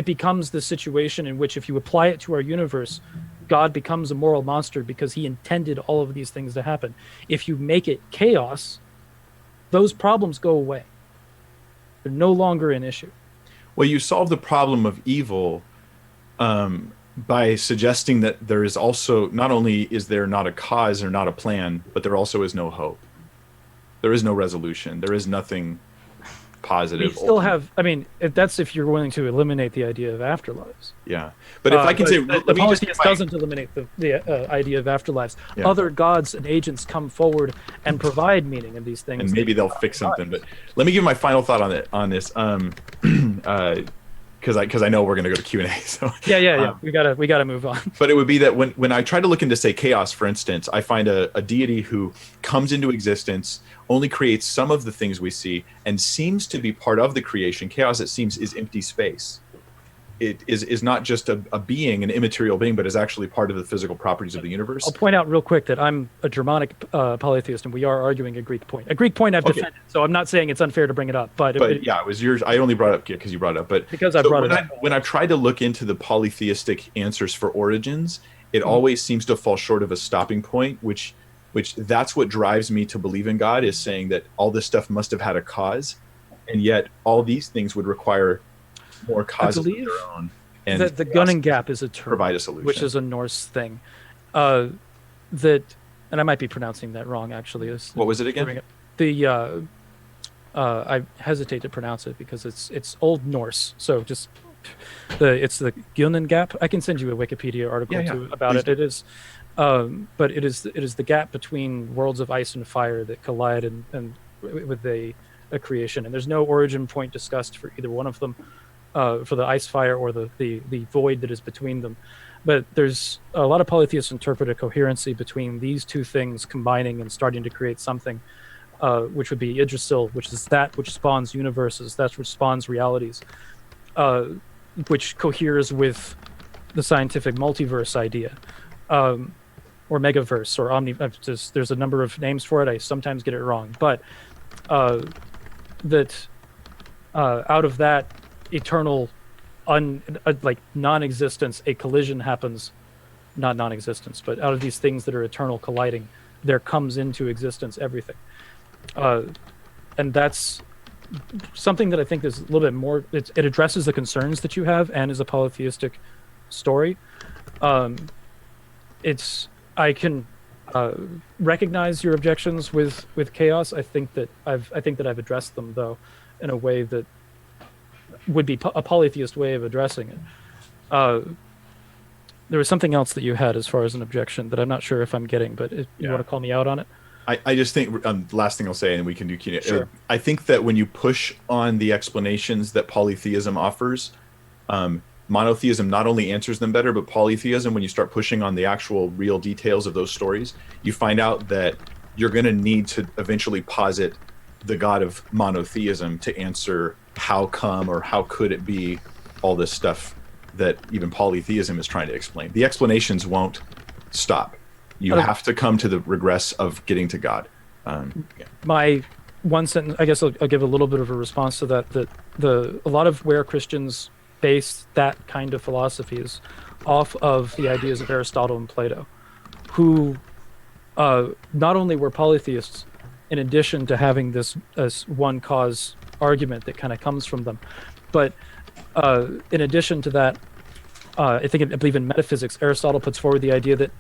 becomes the situation in which, if you apply it to our universe, God becomes a moral monster because he intended all of these things to happen. If you make it chaos, those problems go away. They're no longer an issue. Well, you solve the problem of evil by suggesting that there is also, not only is there not a cause or not a plan, but there also is no hope. There is no resolution. There is nothing positive. We still have, I mean, if you're willing to eliminate the idea of afterlives. Yeah. But if I can say, the polytheist doesn't eliminate the idea of afterlives. Yeah. Other gods and agents come forward and provide meaning in these things. And maybe they'll fix something. But let me give my final thought on this. Because I know we're going to go to Q&A. So Yeah. We gotta move on. But it would be that when I try to look into, say, chaos, for instance, I find a deity who comes into existence, only creates some of the things we see, and seems to be part of the creation. Chaos, it seems, is empty space. It is not just a being, an immaterial being, but is actually part of the physical properties of the universe. I'll point out real quick that I'm a Germanic polytheist, and we are arguing a Greek point. A Greek point I've defended, so I'm not saying it's unfair to bring it up. But yeah, it was yours. I only brought it up because you brought it up. But because I brought it up. When I've tried to look into the polytheistic answers for origins, it always seems to fall short of a stopping point, which that's what drives me to believe in God, is saying that all this stuff must have had a cause, and yet all these things would require more causes of their own. And the Gunning Gap is a term, provide a solution, which is a Norse thing. And I might be pronouncing that wrong, actually. What was it again? I hesitate to pronounce it because it's Old Norse. So just it's the Gunning Gap. I can send you a Wikipedia article about Please it. It is, but it is the gap between worlds of ice and fire that collide and with a creation. And there's no origin point discussed for either one of them. For the ice fire or the void that is between them. But there's a lot of polytheists interpret a coherency between these two things combining and starting to create something, which would be Yggdrasil, which is that which spawns universes, that's which spawns realities, which coheres with the scientific multiverse idea, or megaverse, or there's a number of names for it. I sometimes get it wrong. But that out of that eternal like non-existence, a collision happens, not non-existence, but out of these things that are eternal colliding, there comes into existence everything, and that's something that I think is a little bit more, it addresses the concerns that you have and is a polytheistic story. I can recognize your objections with chaos. I think that I've addressed them, though, in a way that would be a polytheist way of addressing it. uh, there was something else that you had as far as an objection that I'm not sure if I'm getting, but you Yeah. want to call me out on it? I just think last thing I'll say, and we can do Q&A. Sure. I think that when you push on the explanations that polytheism offers, monotheism not only answers them better, but polytheism, when you start pushing on the actual real details of those stories, you find out that you're going to need to eventually posit the God of monotheism to answer how come or how could it be all this stuff that even polytheism is trying to explain. The explanations won't stop. You have to come to the regress of getting to God. Yeah. My one sentence, I guess I'll give a little bit of a response to that. That a lot of where Christians base that kind of philosophy is off of the ideas of Aristotle and Plato, who not only were polytheists, in addition to having this one cause argument that kind of comes from them, but in addition to that, I believe in metaphysics, Aristotle puts forward the idea that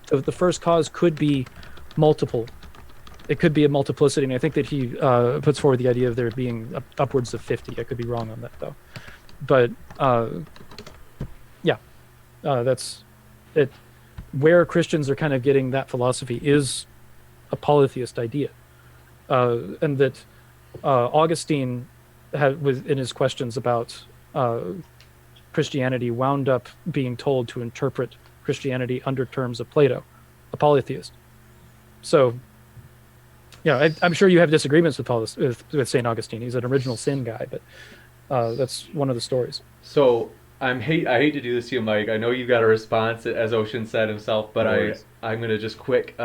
the first cause could be multiple. It could be a multiplicity, and I think that he puts forward the idea of there being upwards of 50. I could be wrong on that, though. But that's it. Where Christians are kind of getting that philosophy is a polytheist idea, and that Augustine was in his questions about Christianity wound up being told to interpret Christianity under terms of Plato, a polytheist. So, yeah, I'm sure you have disagreements with St. Augustine. He's an original sin guy, but that's one of the stories. So I hate to do this to you, Mike. I know you've got a response, as Ocean said himself, but I'm going to just quick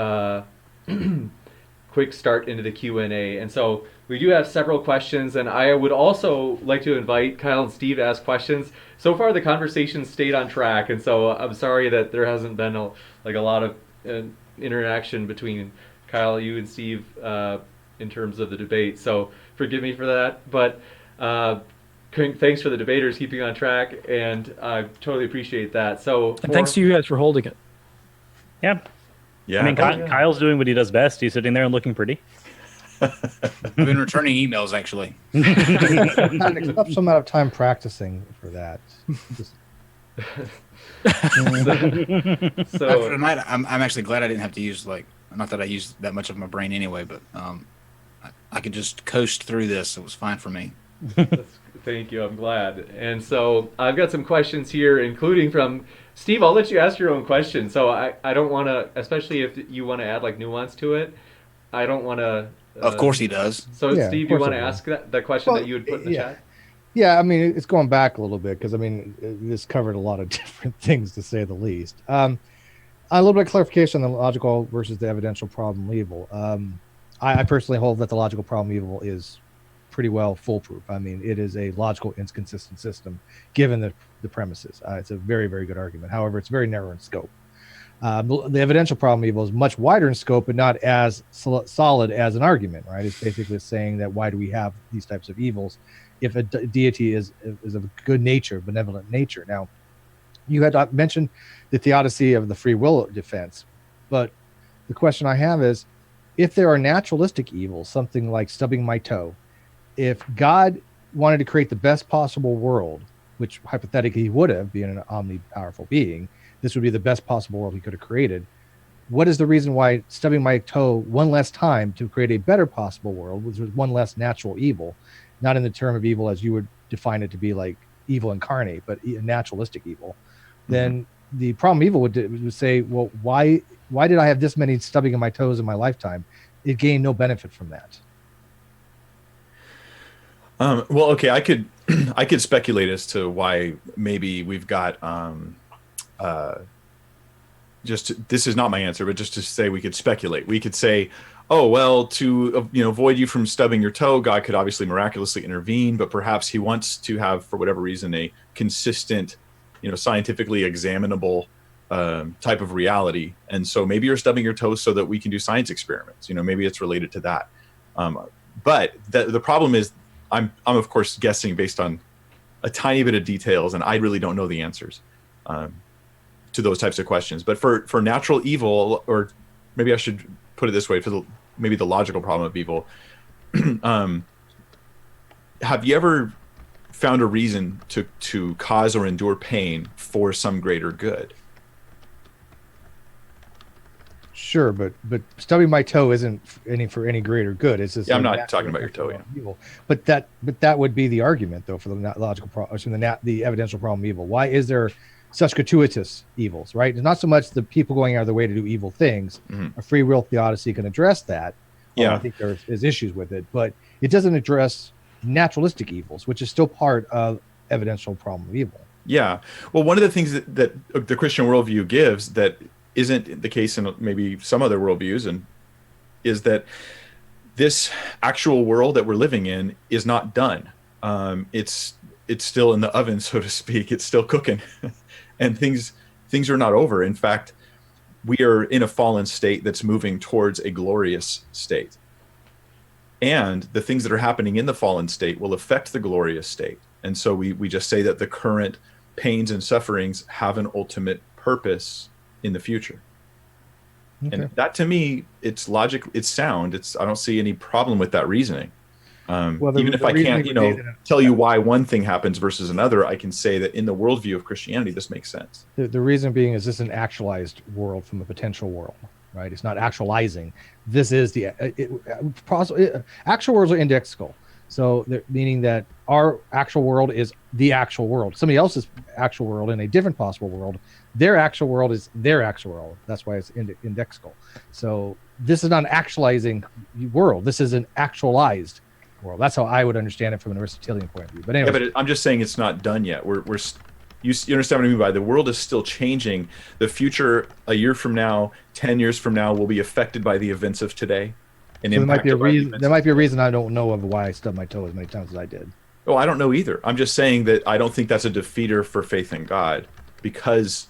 start into the Q&A. And so we do have several questions, and I would also like to invite Kyle and Steve to ask questions. So far, the conversation stayed on track, and so I'm sorry that there hasn't been a lot of interaction between Kyle, you, and Steve in terms of the debate. So forgive me for that, but thanks for the debaters keeping on track, and I totally appreciate that. So And thanks to you guys for holding it. Yeah. Yeah. I mean, Kyle's doing what he does best. He's sitting there and looking pretty. I've been returning emails, actually. An exceptional amount of time practicing for that. So After tonight, I'm actually glad I didn't have to use not that I used that much of my brain anyway, but I could just coast through this. It was fine for me. Thank you. I'm glad. And so I've got some questions here, including from Steve. I'll let you ask your own question. So I don't want to, especially if you want to add nuance to it. I don't want to. Of course he does. So Yeah, Steve, of you course want to I will. ask that question that you would put in the yeah. chat? Yeah, I mean, it's going back a little bit because, I mean, this covered a lot of different things, to say the least. A little bit of clarification on the logical versus the evidential problem evil. I personally hold that the logical problem evil is pretty well foolproof. I mean, it is a logical inconsistent system given the premises. It's a very, very good argument. However, it's very narrow in scope. The evidential problem evil is much wider in scope, but not as solid as an argument, right? It's basically saying that why do we have these types of evils if a deity is of good nature, benevolent nature? Now, you had mentioned the Theodicy of the free will defense, but the question I have is, if there are naturalistic evils, something like stubbing my toe, if God wanted to create the best possible world, which hypothetically he would have, being an omnipowerful being, this would be the best possible world he could have created. What is the reason why stubbing my toe one less time to create a better possible world, which was one less natural evil, not in the term of evil as you would define it to be like evil incarnate, but naturalistic evil, then the problem evil would say, well, why did I have this many stubbing of my toes in my lifetime? It gained no benefit from that. Well, okay, I could speculate as to why maybe we've got this is not my answer, but just to say we could speculate. We could say, oh, well, to avoid you from stubbing your toe, God could obviously miraculously intervene, but perhaps he wants to have, for whatever reason, a consistent, scientifically examinable type of reality. And so maybe you're stubbing your toe so that we can do science experiments. Maybe it's related to that. But the problem is, I'm of course guessing based on a tiny bit of details, and I really don't know the answers to those types of questions. But for natural evil, or maybe I should put it this way, for maybe the logical problem of evil, have you ever found a reason to cause or endure pain for some greater good. Sure, but stubbing my toe isn't for any greater good. It's just I'm not talking about your toe. Yeah. Evil. But that would be the argument, though, for the logical problem, the evidential problem evil. Why is there such gratuitous evils? Right? It's not so much the people going out of their way to do evil things. Mm-hmm. A free will theodicy can address that. Yeah, I think there's issues with it, but it doesn't address naturalistic evils, which is still part of evidential problem of evil. Yeah. Well, one of the things that the Christian worldview gives that isn't the case in maybe some other worldviews, and is that this actual world that we're living in is not done. It's still in the oven, so to speak. It's still cooking, and things are not over. In fact, we are in a fallen state that's moving towards a glorious state. And the things that are happening in the fallen state will affect the glorious state. And so we just say that the current pains and sufferings have an ultimate purpose in the future. Okay. And that, to me, it's logic, it's sound. I don't see any problem with that reasoning. Even if I can't, tell you why one thing happens versus another, I can say that in the worldview of Christianity, this makes sense. The reason being is this is an actualized world from a potential world, right? It's not actualizing. This is actual worlds are indexical. So meaning that our actual world is the actual world. Somebody else's actual world in a different possible world, their actual world is their actual world. That's why it's indexical. So this is not an actualizing world. This is an actualized world. That's how I would understand it from an Aristotelian point of view. But anyway, I'm just saying it's not done yet. You understand what I mean by the world is still changing. The future, a year from now, 10 years from now, will be affected by the events of today. And so there might be a reason I don't know of why I stubbed my toe as many times as I did. Oh, I don't know either. I'm just saying that I don't think that's a defeater for faith in God, because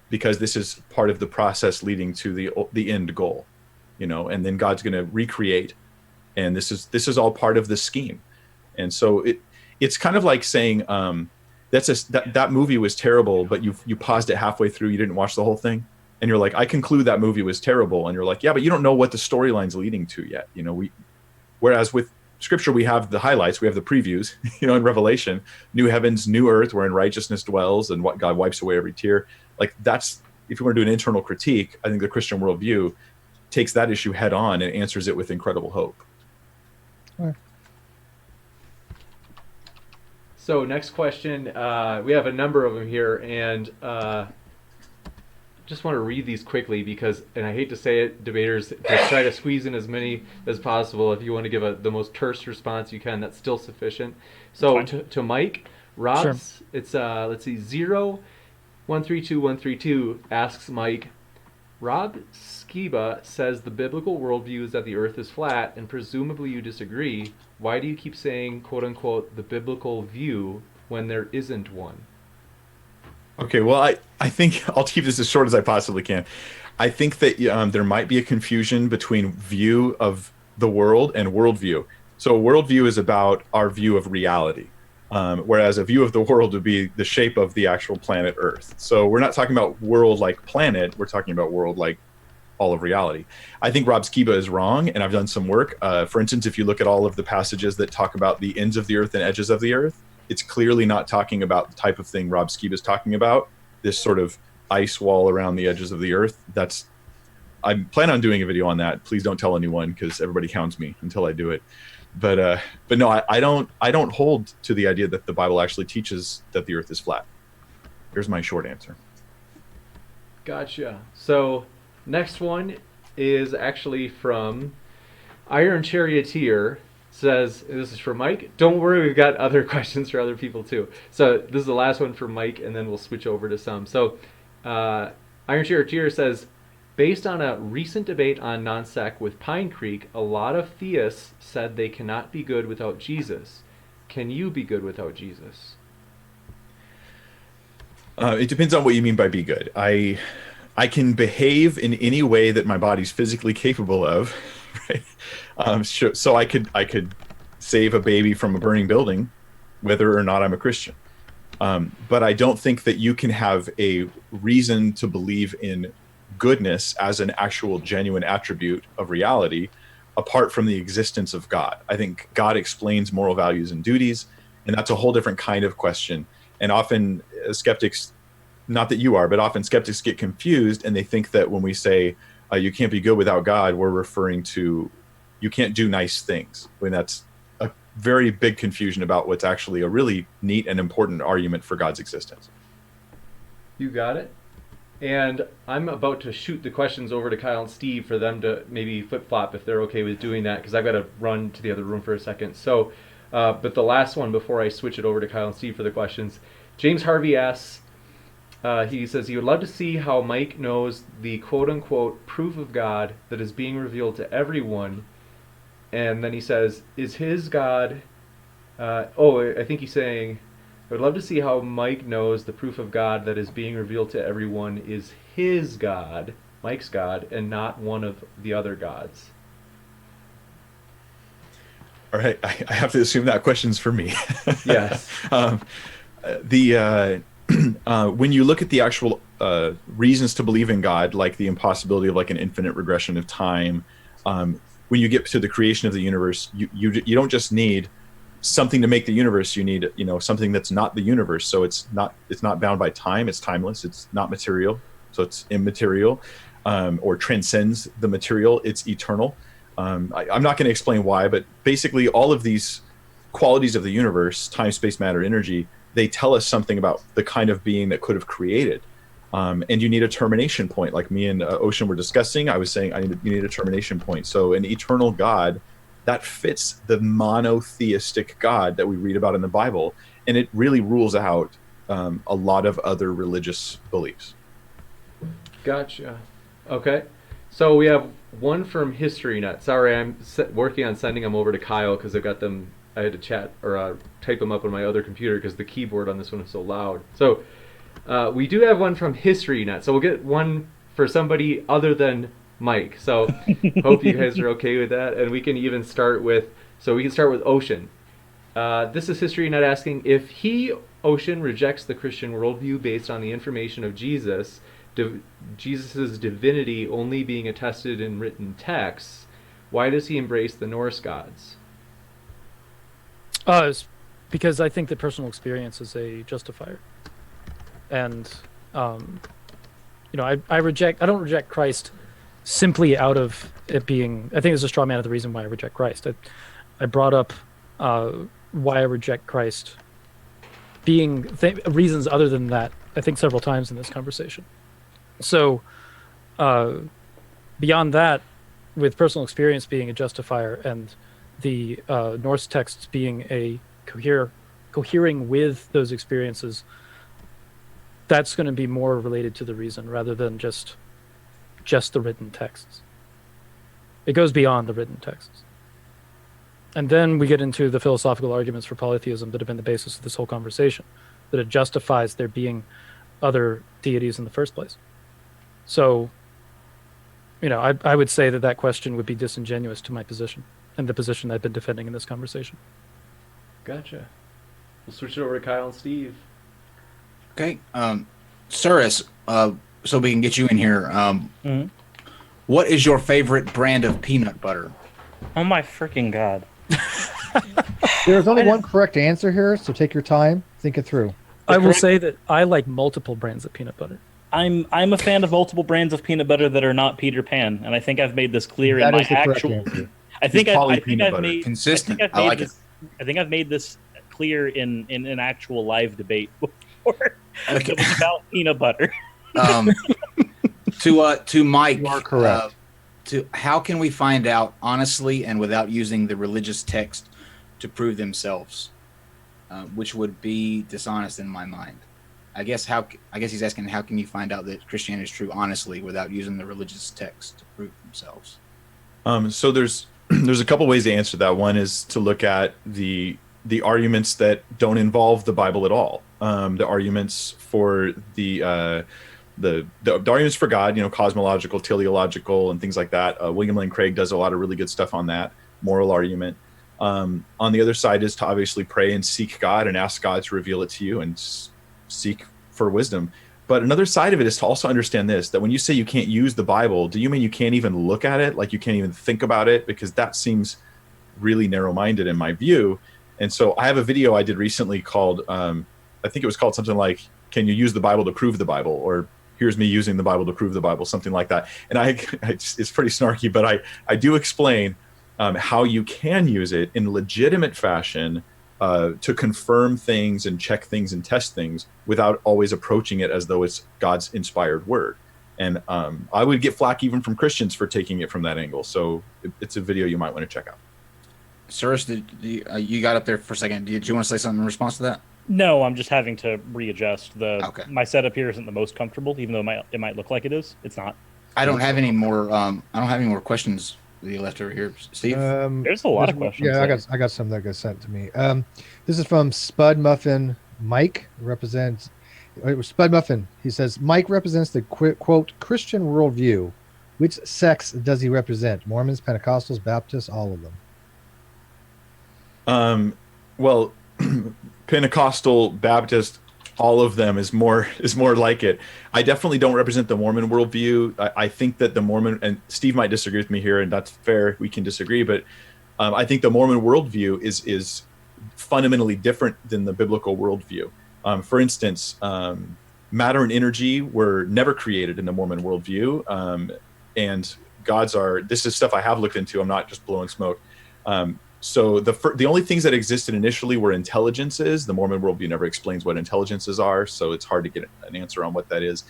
this is part of the process leading to the end goal, and then God's going to recreate, and this is all part of the scheme. And so it's kind of like saying that movie was terrible, but you paused it halfway through, you didn't watch the whole thing. And you're like, I conclude that movie was terrible. And you're like, yeah, but you don't know what the storyline's leading to yet. Whereas with Scripture, we have the highlights, we have the previews, in Revelation, new heavens, new earth, wherein righteousness dwells and what God wipes away every tear. Like that's, if you want to do an internal critique, I think the Christian worldview takes that issue head on and answers it with incredible hope. All right. So next question, we have a number of them here, and just want to read these quickly because, and I hate to say it, debaters, just try to squeeze in as many as possible. If you want to give the most terse response you can, that's still sufficient. So to Mike, Rob's, sure. It's let's see, 0132 asks Mike, Rob Skiba says the biblical worldview is that the earth is flat, and presumably you disagree. Why do you keep saying, quote unquote, the biblical view when there isn't one? Okay, well, I think I'll keep this as short as I possibly can. I think that there might be a confusion between view of the world and worldview. So a worldview is about our view of reality, whereas a view of the world would be the shape of the actual planet Earth. So we're not talking about world like planet, we're talking about world like all of reality. I think Rob Skiba is wrong, and I've done some work. For instance, if you look at all of the passages that talk about the ends of the earth and edges of the earth, it's clearly not talking about the type of thing Rob Skiba is talking about, this sort of ice wall around the edges of the earth. I plan on doing a video on that. Please don't tell anyone, because everybody hounds me until I do it. But no, I don't hold to the idea that the Bible actually teaches that the earth is flat. Here's my short answer. Gotcha. So next one is actually from Iron Charioteer. Says, this is for Mike. Don't worry, we've got other questions for other people too. So this is the last one for Mike, and then we'll switch over to some. So Iron Charioteer says, based on a recent debate on non-sec with Pine Creek, a lot of theists said they cannot be good without Jesus. Can you be good without Jesus? It depends on what you mean by be good. I can behave in any way that my body's physically capable of, right? So I could save a baby from a burning building, whether or not I'm a Christian. But I don't think that you can have a reason to believe in goodness as an actual genuine attribute of reality apart from the existence of God. I think God explains moral values and duties, And that's a whole different kind of question. And often skeptics, not that you are, but often skeptics get confused and they think that when we say you can't be good without God, we're referring to you can't do nice things, when that's a very big confusion about what's actually a really neat and important argument for God's existence. You got it. And I'm about to shoot the questions over to Kyle and Steve for them to maybe flip-flop if they're okay with doing that, because I've got to run to the other room for a second. So, but the last one before I switch it over to Kyle and Steve for the questions, James Harvey asks, he says he would love to see how Mike knows the quote-unquote proof of God that is being revealed to everyone. And then he says, is his God... I think he's saying, I would love to see how Mike knows the proof of God that is being revealed to everyone is his God, Mike's God, and not one of the other gods. All right, I have to assume that question's for me. Yes. When you look at the actual reasons to believe in God, like the impossibility of like an infinite regression of time, when you get to the creation of the universe, you don't just need something to make the universe. You need something that's not the universe. So it's not bound by time. It's timeless. It's not material. So it's immaterial, or transcends the material. It's eternal. I'm not going to explain why, but basically all of these qualities of the universe, time, space, matter, energy, they tell us something about the kind of being that could have created. And you need a termination point. Like me and Ocean were discussing, I was saying you need a termination point. So an eternal God, that fits the monotheistic God that we read about in the Bible. And it really rules out a lot of other religious beliefs. Gotcha. Okay. So we have one from History Nut. Sorry, I'm working on sending them over to Kyle because I've got them. I had to chat or type them up on my other computer because the keyboard on this one is so loud. So we do have one from History Nut. So we'll get one for somebody other than Mike. So hope you guys are okay with that. And we can even start with, Ocean. This is History Nut asking, if he, Ocean, rejects the Christian worldview based on the information of Jesus, Jesus' divinity only being attested in written texts, why does he embrace the Norse gods? It's because I think that personal experience is a justifier. And, I don't reject Christ simply out of it being, I think it's a straw man of the reason why I reject Christ. I brought up why I reject Christ being reasons other than that, I think several times in this conversation. So beyond that, with personal experience being a justifier and the Norse texts being a cohering with those experiences, that's going to be more related to the reason rather than just the written texts. It goes beyond the written texts. And then we get into the philosophical arguments for polytheism that have been the basis of this whole conversation, that it justifies there being other deities in the first place. So, I would say that question would be disingenuous to my position and the position I've been defending in this conversation. Gotcha. We'll switch it over to Kyle and Steve. Okay. Cyrus, so we can get you in here. What is your favorite brand of peanut butter? Oh my freaking God. There's only one correct answer here, so take your time, think it through. I will say that I like multiple brands of peanut butter. I'm a fan of multiple brands of peanut butter that are not Peter Pan, and I think I've made this clear in my actual. I think I've made consistent. I like it. I think I've made this clear in an actual live debate before. Okay. It was about peanut butter. To Mike, You are correct. How can we find out honestly and without using the religious text to prove themselves, which would be dishonest in my mind? I guess he's asking, how can you find out that Christianity is true honestly without using the religious text to prove themselves? So there's a couple ways to answer that. One is to look at the arguments that don't involve the Bible at all. The arguments for the arguments for God, cosmological, teleological, and things like that. William Lane Craig does a lot of really good stuff on that moral argument. On the other side is to obviously pray and seek God and ask God to reveal it to you and seek for wisdom. But another side of it is to also understand this, that when you say you can't use the Bible, do you mean you can't even look at it? Like you can't even think about it? Because that seems really narrow-minded in my view. And so I have a video I did recently called, I think it was called something like, "Can you use the Bible to prove the Bible?" Or "Here's me using the Bible to prove the Bible," something like that. And it's pretty snarky, but I do explain how you can use it in legitimate fashion to confirm things and check things and test things without always approaching it as though it's God's inspired word. And I would get flack even from Christians for taking it from that angle. So it's a video you might want to check out. Cyrus, you got up there for a second. Did you want to say something in response to that? No, I'm just having to readjust. Okay. My setup here isn't the most comfortable, even though it might look like it is. It's not. I don't have any more. I don't have any more questions that you left over here, Steve. There's a lot of questions. Yeah, I got some that got sent to me. This is from Spud Muffin. Mike represents Spud Muffin. He says Mike represents the quote Christian worldview. Which sects does he represent? Mormons, Pentecostals, Baptists, all of them. Well, Pentecostal, Baptist, all of them is more like it. I definitely don't represent the Mormon worldview. I think that the Mormon, and Steve might disagree with me here, and that's fair. We can disagree, but I think the Mormon worldview is fundamentally different than the biblical worldview. For instance, matter and energy were never created in the Mormon worldview, and gods are. This is stuff I have looked into. I'm not just blowing smoke. So the only things that existed initially were intelligences. The Mormon worldview never explains what intelligences are, so it's hard to get an answer on what that is.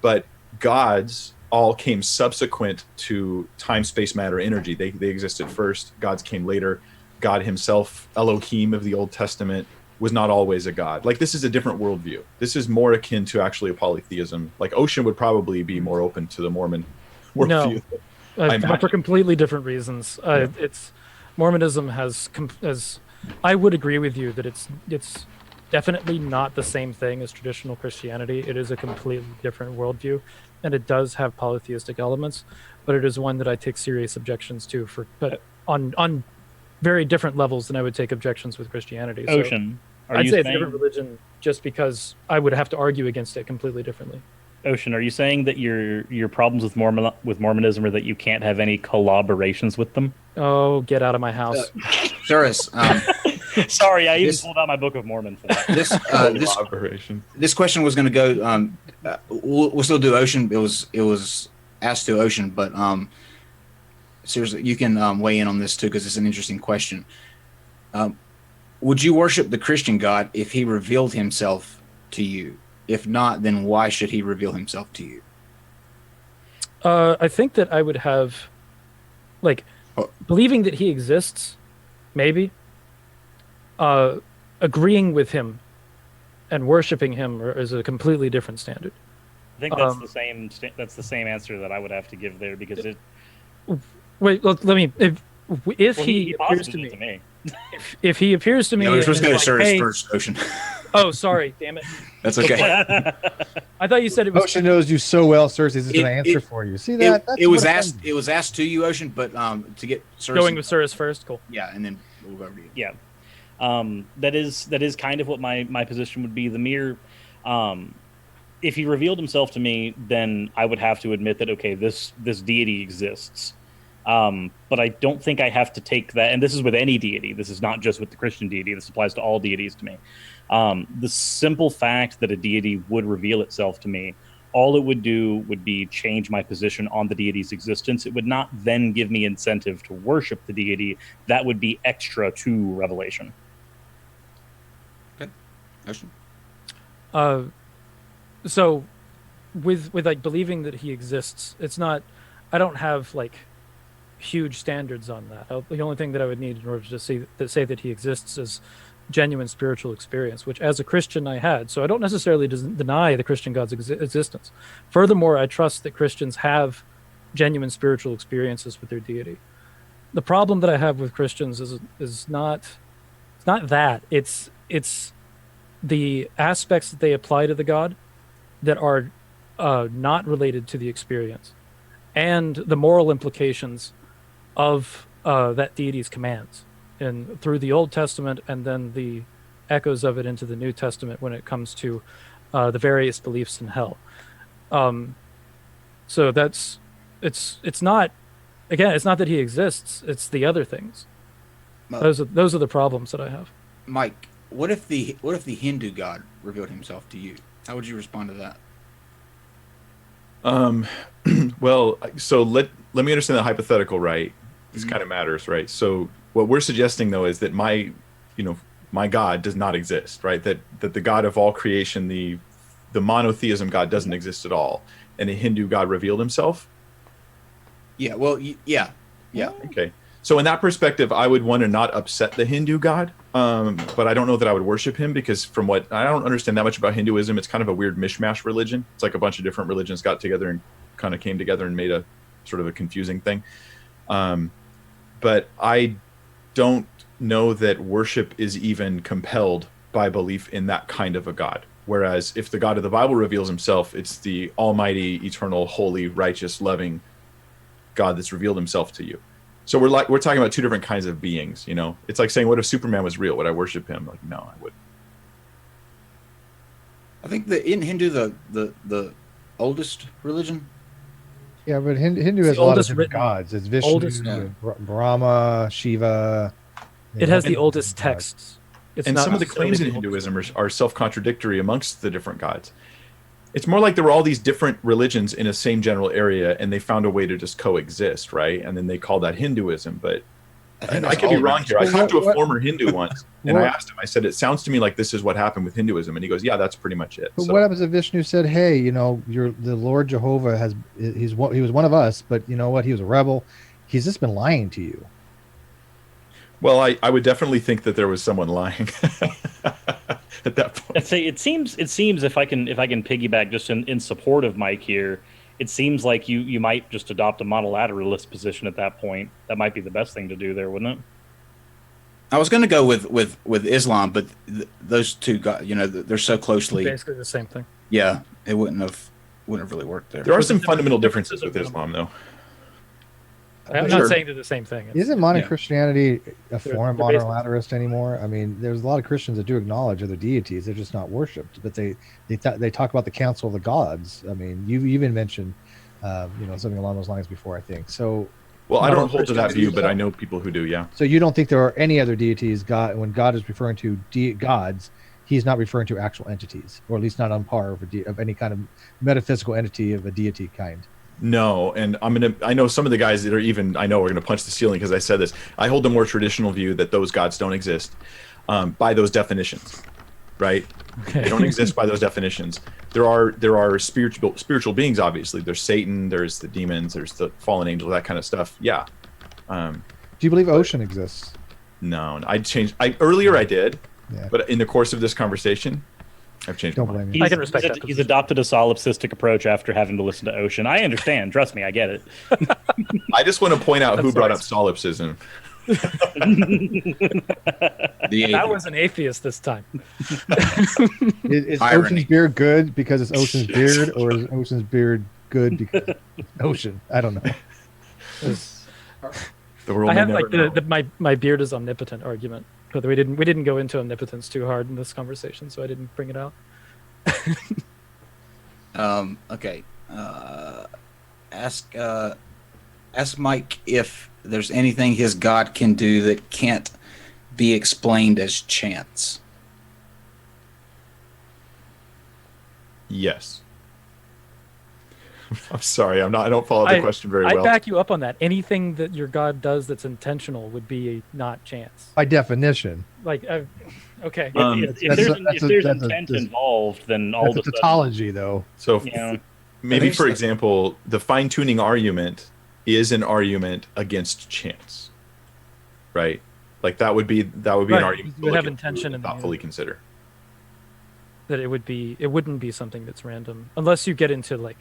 But gods all came subsequent to time, space, matter, energy. They existed first. Gods came later. God himself, Elohim of the Old Testament, was not always a god. Like, this is a different worldview. This is more akin to actually a polytheism. Like, Ocean would probably be more open to the Mormon worldview. No, for completely different reasons. Yeah. It's Mormonism has I would agree with you that it's definitely not the same thing as traditional Christianity. It is a completely different worldview, and it does have polytheistic elements, but it is one that I take serious objections to but on very different levels than I would take objections with Christianity. So Ocean, I'd say it's a different religion just because I would have to argue against it completely differently. Ocean, are you saying that your problems with Mormonism are that you can't have any collaborations with them? Oh, get out of my house. Cyrus, Sorry, I even pulled out my Book of Mormon for that. This question was going to go. We'll still do Ocean. It was asked to Ocean, but seriously, you can weigh in on this too because it's an interesting question. Would you worship the Christian God if he revealed himself to you? If not, then why should he reveal himself to you? I think that I would have, believing that he exists, maybe. Agreeing with him and worshiping him is a completely different standard. I think that's the same. That's the same answer that I would have to give there because it. Wait, let me. If he appears to me, if he appears to me, we're supposed to go to Cyrus first, Ocean. Oh, sorry, damn it. That's okay. I thought you said it was. Ocean knows you so well, Cyrus. He's just going to answer for you. See that? It was asked. It was asked to you, Ocean, but to get Cyrus going with Cyrus first, cool. Yeah, and then we'll go over to you. Yeah, that is kind of what my position would be. The mere, if he revealed himself to me, then I would have to admit that okay, this deity exists. But I don't think I have to take that, and this is with any deity. This is not just with the Christian deity. This applies to all deities to me. The simple fact that a deity would reveal itself to me, all it would do would be change my position on the deity's existence. It would not then give me incentive to worship the deity. That would be extra to revelation. Okay. Ocean. So with like believing that he exists, it's not, I don't have like huge standards on that. The only thing that I would need in order to say that he exists is genuine spiritual experience, which as a Christian I had. So I don't necessarily deny the Christian God's existence. Furthermore, I trust that Christians have genuine spiritual experiences with their deity. The problem that I have with Christians is not that. It's the aspects that they apply to the God that are not related to the experience, and the moral implications of that deity's commands, and through the Old Testament, and then the echoes of it into the New Testament when it comes to the various beliefs in hell. So it's not, again, it's not that he exists; it's the other things. Those are the problems that I have. Mike, what if the Hindu god revealed himself to you? How would you respond to that? Well, so let me understand the hypothetical, right? This kind of matters, right? So what we're suggesting though is that my God does not exist, right? That the God of all creation, the monotheism God doesn't exist at all, and a Hindu God revealed himself. Yeah. Well. Yeah. Okay. So in that perspective, I would want to not upset the Hindu God, but I don't know that I would worship him because from what I don't understand that much about Hinduism, it's kind of a weird mishmash religion. It's like a bunch of different religions got together and kind of came together and made a sort of a confusing thing. But I don't know that worship is even compelled by belief in that kind of a God. Whereas if the God of the Bible reveals himself, it's the almighty, eternal, holy, righteous, loving God that's revealed himself to you. So we're talking about two different kinds of beings, It's like saying, what if Superman was real? Would I worship him? Like, no, I wouldn't. I think in Hindu the oldest religion. Yeah, but Hindu has a lot of different gods. It's Vishnu, Brahma, Shiva. It has the oldest texts. And some of the claims in Hinduism are self-contradictory amongst the different gods. It's more like there were all these different religions in a same general area, and they found a way to just coexist, right? And then they call that Hinduism. But I could be wrong here. I talked to a former Hindu once, and I asked him. I said, "It sounds to me like this is what happened with Hinduism." And he goes, "Yeah, that's pretty much it." But what happens if Vishnu said, "Hey, the Lord Jehovah he was one of us, but you know what? He was a rebel. He's just been lying to you." Well, I would definitely think that there was someone lying at that point. I'd say it seems if I can piggyback just in support of Mike here, it seems like you might just adopt a monolateralist position at that point. That might be the best thing to do there, wouldn't it? I was going to go with Islam, but those two got they're so closely basically the same thing. Yeah, it wouldn't have really worked there. There are some fundamental differences with Islam, though. I'm not saying they're the same thing. Isn't modern Christianity a form of monolateralist anymore? I mean, there's a lot of Christians that do acknowledge other deities; they're just not worshipped. But they talk about the council of the gods. I mean, you even mentioned, something along those lines before, I think. So, well, I don't hold to that view, but I know people who do. Yeah. So you don't think there are any other deities? When God is referring to gods, He's not referring to actual entities, or at least not on par of any kind of metaphysical entity of a deity kind. No, and I know some of the guys that are we're gonna punch the ceiling because I said this. I hold the more traditional view that those gods don't exist by those definitions, right? Okay. They don't exist by those definitions. There are spiritual beings, obviously. There's Satan, there's the demons, there's the fallen angels, that kind of stuff. Yeah. Do you believe ocean exists? No, earlier I did, yeah. But in the course of this conversation, I've changed my mind. I can respect that. He's adopted a solipsistic approach after having to listen to Ocean. I understand. Trust me, I get it. I just want to point out who brought up solipsism. That was an atheist this time. Is Ocean's beard good because it's Ocean's beard, or is Ocean's beard good because it's ocean? I don't know. I have like my beard is omnipotent argument, but we didn't go into omnipotence too hard in this conversation, so I didn't bring it out. Okay. Ask Mike if there's anything his God can do that can't be explained as chance. Yes. I'm sorry. I don't follow the question very well. I back you up on that. Anything that your God does that's intentional would be not chance. By definition. Like, okay. If there's intent involved, then all the tautology, though. So maybe, for example, the fine-tuning argument is an argument against chance, right? Like that would be an argument you would have intention and thoughtfully consider. That it wouldn't be something that's random, unless you get into like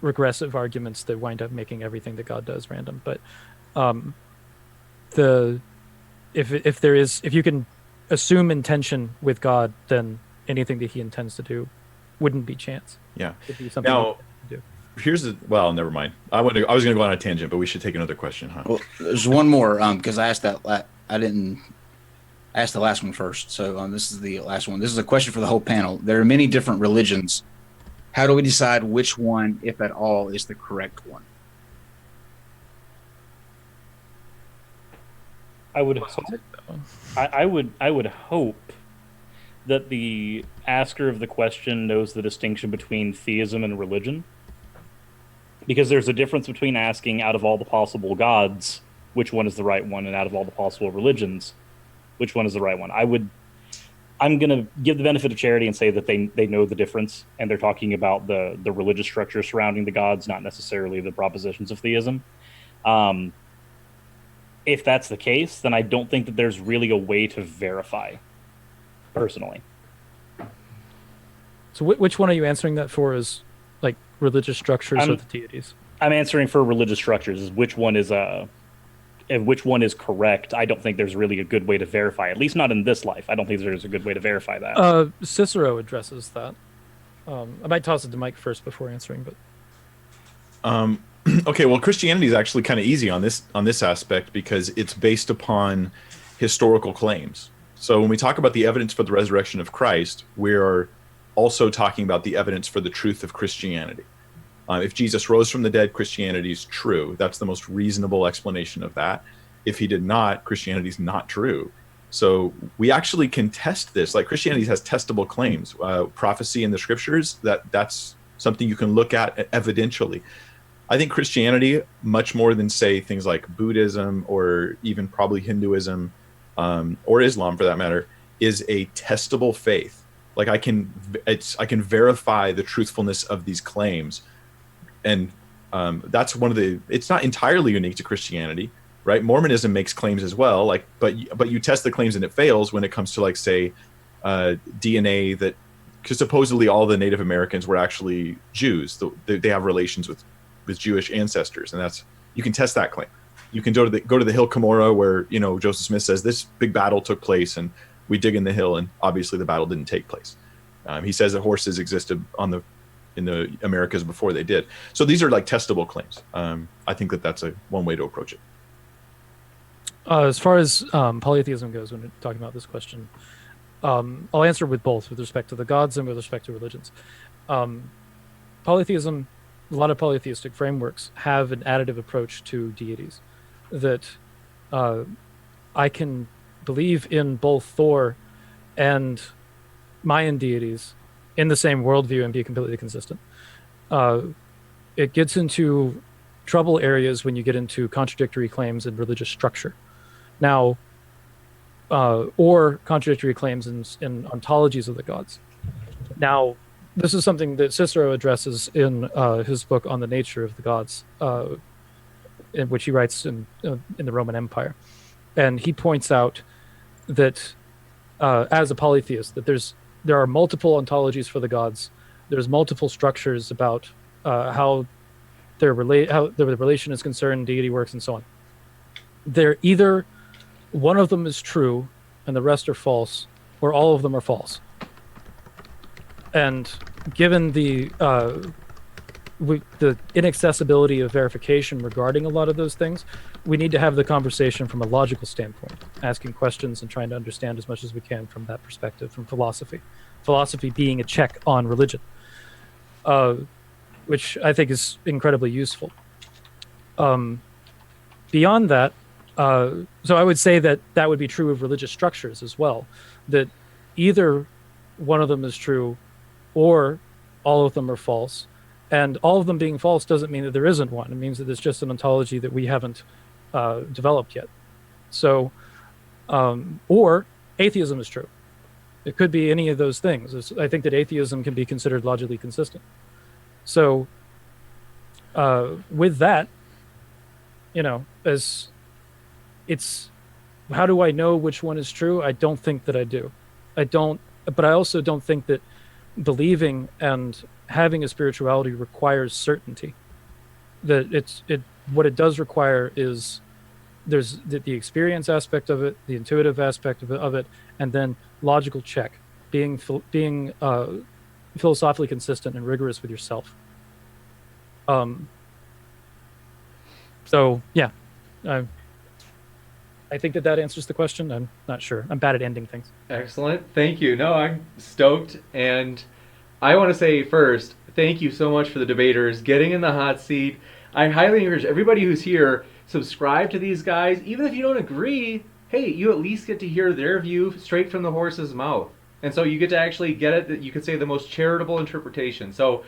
regressive arguments that wind up making everything that God does random. But if you can assume intention with God, then anything that He intends to do wouldn't be chance. Yeah. It'd be something now, to do. Never mind. I was going to go on a tangent, but we should take another question, huh? Well, there's one more because I asked that. I didn't ask the last one first, so this is the last one. This is a question for the whole panel. There are many different religions. How do we decide which one, if at all, is the correct one? I would I would hope that the asker of the question knows the distinction between theism and religion, because there's a difference between asking out of all the possible gods which one is the right one, and out of all the possible religions which one is the right one. I'm going to give the benefit of charity and say that they know the difference, and they're talking about the religious structure surrounding the gods, not necessarily the propositions of theism. If that's the case, then I don't think that there's really a way to verify, personally. So which one are you answering that for? Is like religious structures or the deities? I'm answering for religious structures. Is which one is correct? I don't think there's really a good way to verify, at least not in this life. I don't think there's a good way to verify that. Cicero addresses that. I might toss it to Mike first before answering, but okay, well, Christianity is actually kind of easy on this aspect because it's based upon historical claims. So when we talk about the evidence for the resurrection of Christ, we're also talking about the evidence for the truth of Christianity. If Jesus rose from the dead, Christianity is true. That's the most reasonable explanation of that. If he did not, Christianity is not true. So we actually can test this. Like, Christianity has testable claims. Prophecy in the scriptures, that's something you can look at evidentially. I think Christianity, much more than, say, things like Buddhism or even probably Hinduism or Islam for that matter, is a testable faith. Like, I can verify the truthfulness of these claims. And that's one of the, it's not entirely unique to Christianity, right? Mormonism makes claims as well, like, but you test the claims and it fails when it comes to, like, say, DNA, that, because supposedly all the Native Americans were actually Jews. They have relations with Jewish ancestors, and that's, you can test that claim. You can go to the hill Cumorah, where, you know, Joseph Smith says this big battle took place, and we dig in the hill, and obviously the battle didn't take place. He says that horses existed in the Americas before they did. So these are like testable claims. I think that's one way to approach it. As far as polytheism goes, when we're talking about this question, I'll answer with both, with respect to the gods and with respect to religions. Polytheism, a lot of polytheistic frameworks have an additive approach to deities, that I can believe in both Thor and Mayan deities in the same worldview and be completely consistent. It gets into trouble areas when you get into contradictory claims in religious structure. Now, or contradictory claims in ontologies of the gods. Now, this is something that Cicero addresses in his book on the nature of the gods, in which he writes in the Roman Empire. And he points out that as a polytheist, that there are multiple ontologies for the gods. There's multiple structures about how the relation is concerned, deity works, and so on. They're either one of them is true and the rest are false, or all of them are false. And given the inaccessibility of verification regarding a lot of those things, we need to have the conversation from a logical standpoint, asking questions and trying to understand as much as we can from that perspective, from philosophy. Philosophy being a check on religion, which I think is incredibly useful. Beyond that, so I would say that would be true of religious structures as well, that either one of them is true or all of them are false. And all of them being false doesn't mean that there isn't one. It means that it's just an ontology that we haven't developed yet. So, or atheism is true. It could be any of those things. I think that atheism can be considered logically consistent. So, with that, you know, as it's, how do I know which one is true? I don't think that I do. But I also don't think that believing and having a spirituality requires certainty. That what it does require is there's the experience aspect of it, the intuitive aspect of it, and then logical check, being philosophically consistent and rigorous with yourself. So yeah, I think that answers the question. I'm not sure. I'm bad at ending things. Excellent. Thank you. No, I'm stoked. And I want to say first, thank you so much for the debaters getting in the hot seat. I highly encourage everybody who's here, subscribe to these guys. Even if you don't agree, hey, you at least get to hear their view straight from the horse's mouth. And so you get to actually get it, that you could say the most charitable interpretation. So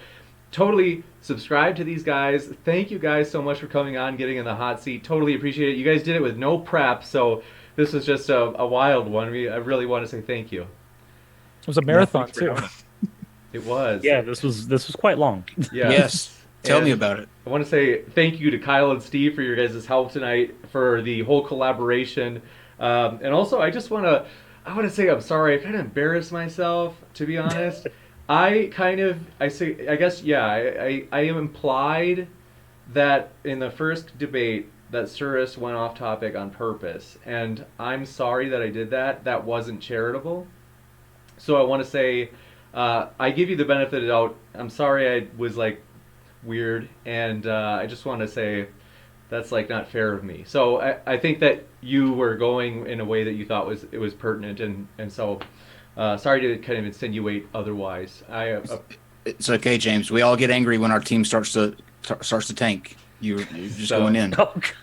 totally subscribe to these guys. Thank you guys so much for coming on, getting in the hot seat. Totally appreciate it. You guys did it with no prep, so this was just a wild one. I really want to say thank you. It was a marathon thanks for too. having us. It was. Yeah, this was quite long. Yeah. Yes. Tell me And about it. I want to say thank you to Kyle and Steve for your guys' help tonight, for the whole collaboration. And also, I want to say I'm sorry. I kind of embarrassed myself, to be honest. I am implied that in the first debate that Surus went off topic on purpose, and I'm sorry that I did that. That wasn't charitable. So I want to say, I give you the benefit of the doubt. I'm sorry I was like weird, and I just want to say that's like not fair of me. So I think that you were going in a way that you thought it was pertinent, and so sorry to kind of insinuate otherwise. It's okay, James. We all get angry when our team starts to tank. You're just going in.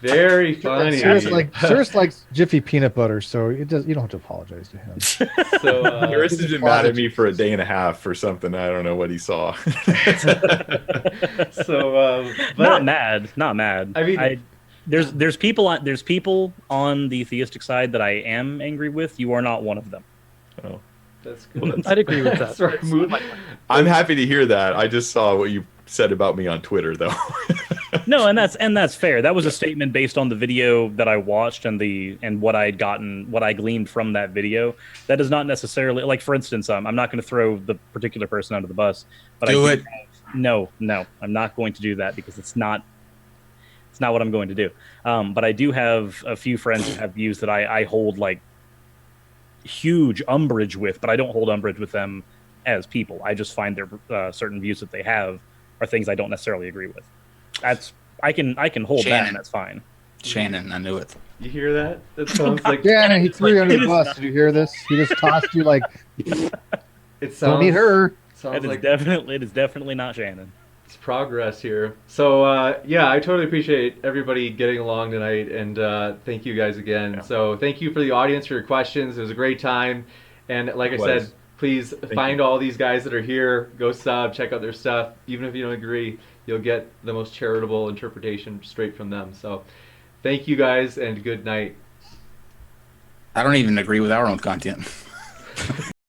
Very funny. Cirrus likes Jiffy peanut butter, so you don't have to apologize to him. So Harris has been mad at me for a day and a half for something. I don't know what he saw. so Not mad. I mean, there's people on the theistic side that I am angry with. You are not one of them. Oh. That's good. I'd agree with that. Sorry, I'm happy to hear that. I just saw what you said about me on Twitter, though. No, and that's fair. That was a statement based on the video that I watched and what I gleaned from that video. That is not necessarily, like, for instance, I'm not going to throw the particular person under the bus, but no, I'm not going to do that because it's not what I'm going to do. But I do have a few friends that have views that I hold like huge umbrage with, but I don't hold umbrage with them as people. I just find their certain views that they have are things I don't necessarily agree with. I can hold that, and that's fine. Shannon, I knew it. You hear that? That sounds like Yeah, he threw you under the bus. Did you hear this? He just tossed you like, it don't sounds. need her. Sounds It is like definitely not Shannon. it's progress here. So yeah, I totally appreciate everybody getting along tonight, and thank you guys again. Yeah. So thank you for the audience for your questions. It was a great time, and like I Likewise. said, please find all these guys that are here. Go sub, check out their stuff. Even if you don't agree, you'll get the most charitable interpretation straight from them. So thank you guys, and good night. I don't even agree with our own content.